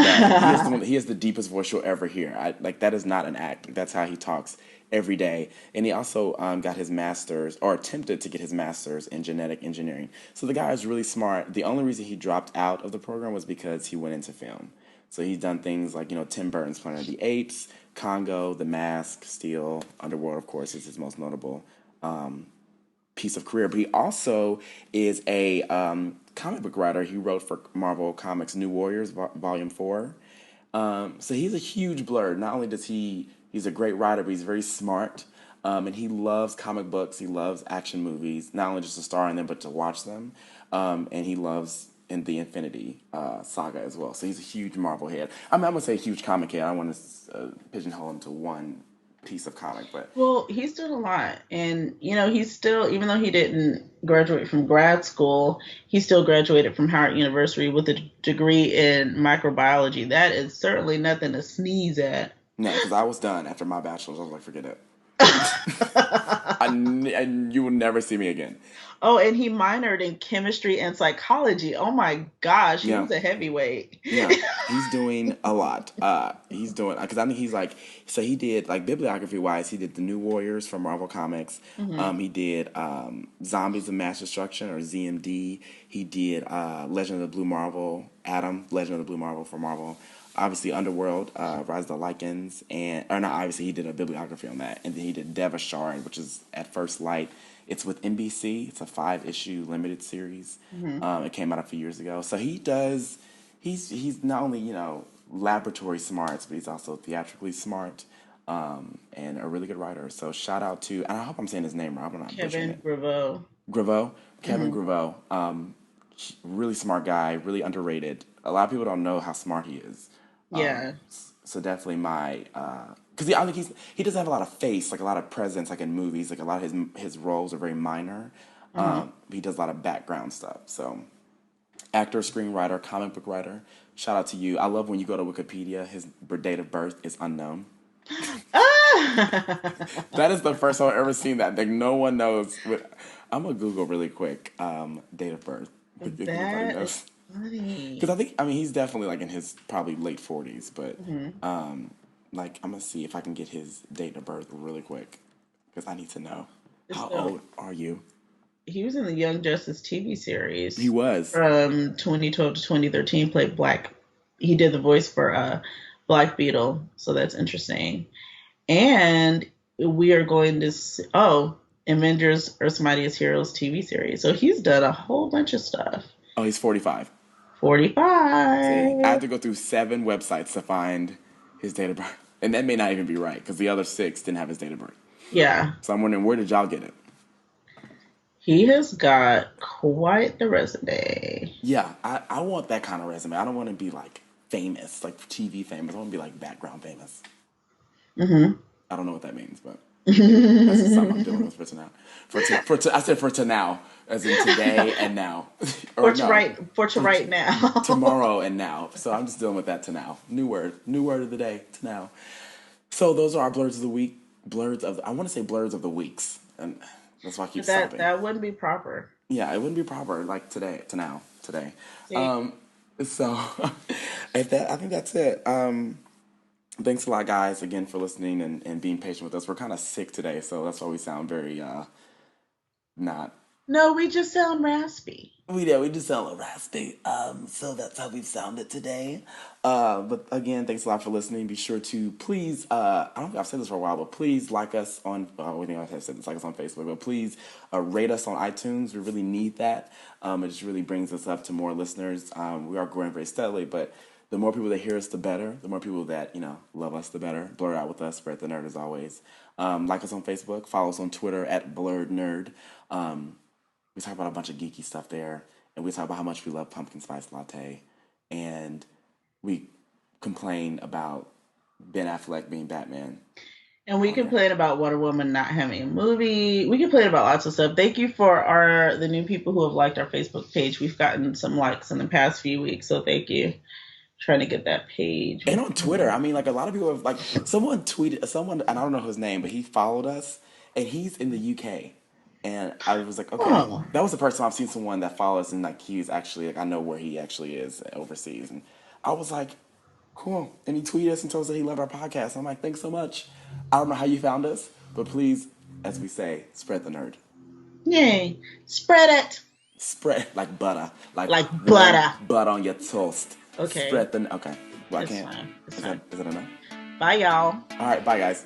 he has the deepest voice you'll ever hear. Like that is not an act. Like, that's how he talks every day. And he also got his master's, or attempted to get his master's in genetic engineering. So the guy is really smart. The only reason he dropped out of the program was because he went into film. So he's done things like Tim Burton's Planet of the Apes, Congo, The Mask, Steel, Underworld. Of course, is his most notable piece of career, but he also is a comic book writer. He wrote for Marvel Comics New Warriors Volume 4. So he's a huge blur. Not only he's a great writer, but he's very smart. And he loves comic books. He loves action movies, not only just to star in them, but to watch them. And he loves in the Infinity Saga as well. So he's a huge Marvel head. I mean, I'm gonna say huge comic head. I don't want to pigeonhole him to one piece of comic, but Well, he's doing a lot. And, he's still, even though he didn't graduate from grad school, he still graduated from Howard University with a degree in microbiology. That is certainly nothing to sneeze at. no, because I was done after my bachelor's. I was like, forget it. And you will never see me again. Oh, and he minored in chemistry and psychology. Oh my gosh, he Yeah. was a heavyweight. Yeah, he's doing a lot. He's doing because I think he's like so he did like bibliography wise. He did the New Warriors for Marvel Comics. Hmm. He did Zombies of Mass Destruction or ZMD. He did Legend of the Blue Marvel, Adam Legend of the Blue Marvel for Marvel. Obviously, Underworld, Rise of the Lycans, and or not. Obviously, he did a bibliography on that, and then he did Devashard, which is at first light. It's with NBC. It's a 5-issue limited series. Hmm. It came out a few years ago. So he does. He's not only laboratory smarts, but he's also theatrically smart, and a really good writer. So shout out to, and I hope I'm saying his name right. I'm not butchering Kevin it. Graveau. Graveau, Kevin Hmm. Graveau, really smart guy, really underrated. A lot of people don't know how smart he is. Yeah. So definitely my, because I think he doesn't have a lot of face, like a lot of presence, like in movies. Like a lot of his roles are very minor. Uh-huh. He does a lot of background stuff. So actor, screenwriter, comic book writer. Shout out to you. I love when you go to Wikipedia, his date of birth is unknown. Ah! That is the first time I've ever seen that. Like no one knows. I'm gonna Google really quick. Date of birth. If anybody That is knows, because funny. I mean he's definitely like in his probably late 40s, but Hmm. like I'm gonna see if I can get his date of birth really quick because I need to know. How So old are you? he was in the Young Justice TV He series was. from 2012 to 2013. Played Black. He did the voice for Black Beetle, so that's interesting. And we are going to Avengers: Earth's Mightiest Heroes TV series. So he's done a whole bunch of stuff. Oh, he's 45. See, I had 45. to go through 7 websites to find his date of birth, and that may not even be right because the other 6 didn't have his date of birth. Yeah, So I'm wondering where did y'all get it? he has got quite the resume. Yeah, I want that kind of resume. I don't want to be like famous, like TV famous. I want to be like background famous. Hmm. I don't know what that means, but that's just something I'm dealing with for tonight. I said for to now, as in today and now, or no, For to for right now. tomorrow and now. So I'm just dealing with that to now. New word of the day to now. So those are our blurs of the week. I want to say blurs of the weeks, and that's why I keep that stopping. that wouldn't be proper. Yeah, it wouldn't be proper like today to now today. See, So if that, I think that's it. Thanks a lot, guys, again for listening and being patient with us. We're kind of sick today, so that's why we sound very not. no, we just sound raspy. We just sound a little raspy. So that's how we've sounded today. But again, thanks a lot for listening. Be sure to please, I don't think I've said this for a while, but please like us on, we think I've said this, like us on Facebook, but please rate us on iTunes. We really need that. It just really brings us up to more listeners. We are growing very steadily, but the more people that hear us, the better. The more people that, love us, the better. Blur out with us, spread the nerd as always. Like us on Facebook, follow us on Twitter at Blurred Nerd. We talk about a bunch of geeky stuff there, and we talk about how much we love pumpkin spice latte, and we complain about Ben Affleck being Batman And we on there. complain about Wonder Woman not having a movie. We complain about lots of stuff. Thank you for the new people who have liked our Facebook page. We've gotten some likes in the past few weeks, so thank you. Trying to get that page. And on Twitter, I mean, like a lot of people have like someone tweeted someone, and I don't know his name, but he followed us, and he's in the UK, and I was like, okay, Oh, that was the first time I've seen someone that follows, and like he's actually like I know where he actually is overseas, and I was like, cool. And he tweeted us and told us that he loved our podcast. I'm like, thanks so much. I don't know how you found us, but please, as we say, spread the nerd. yay. Spread it Spread like butter, like like warm butter. butter on your toast. Okay, Spread the okay. Well, I it's can't. fine. It's Is fine. that enough? Bye, y'all. All right, bye guys.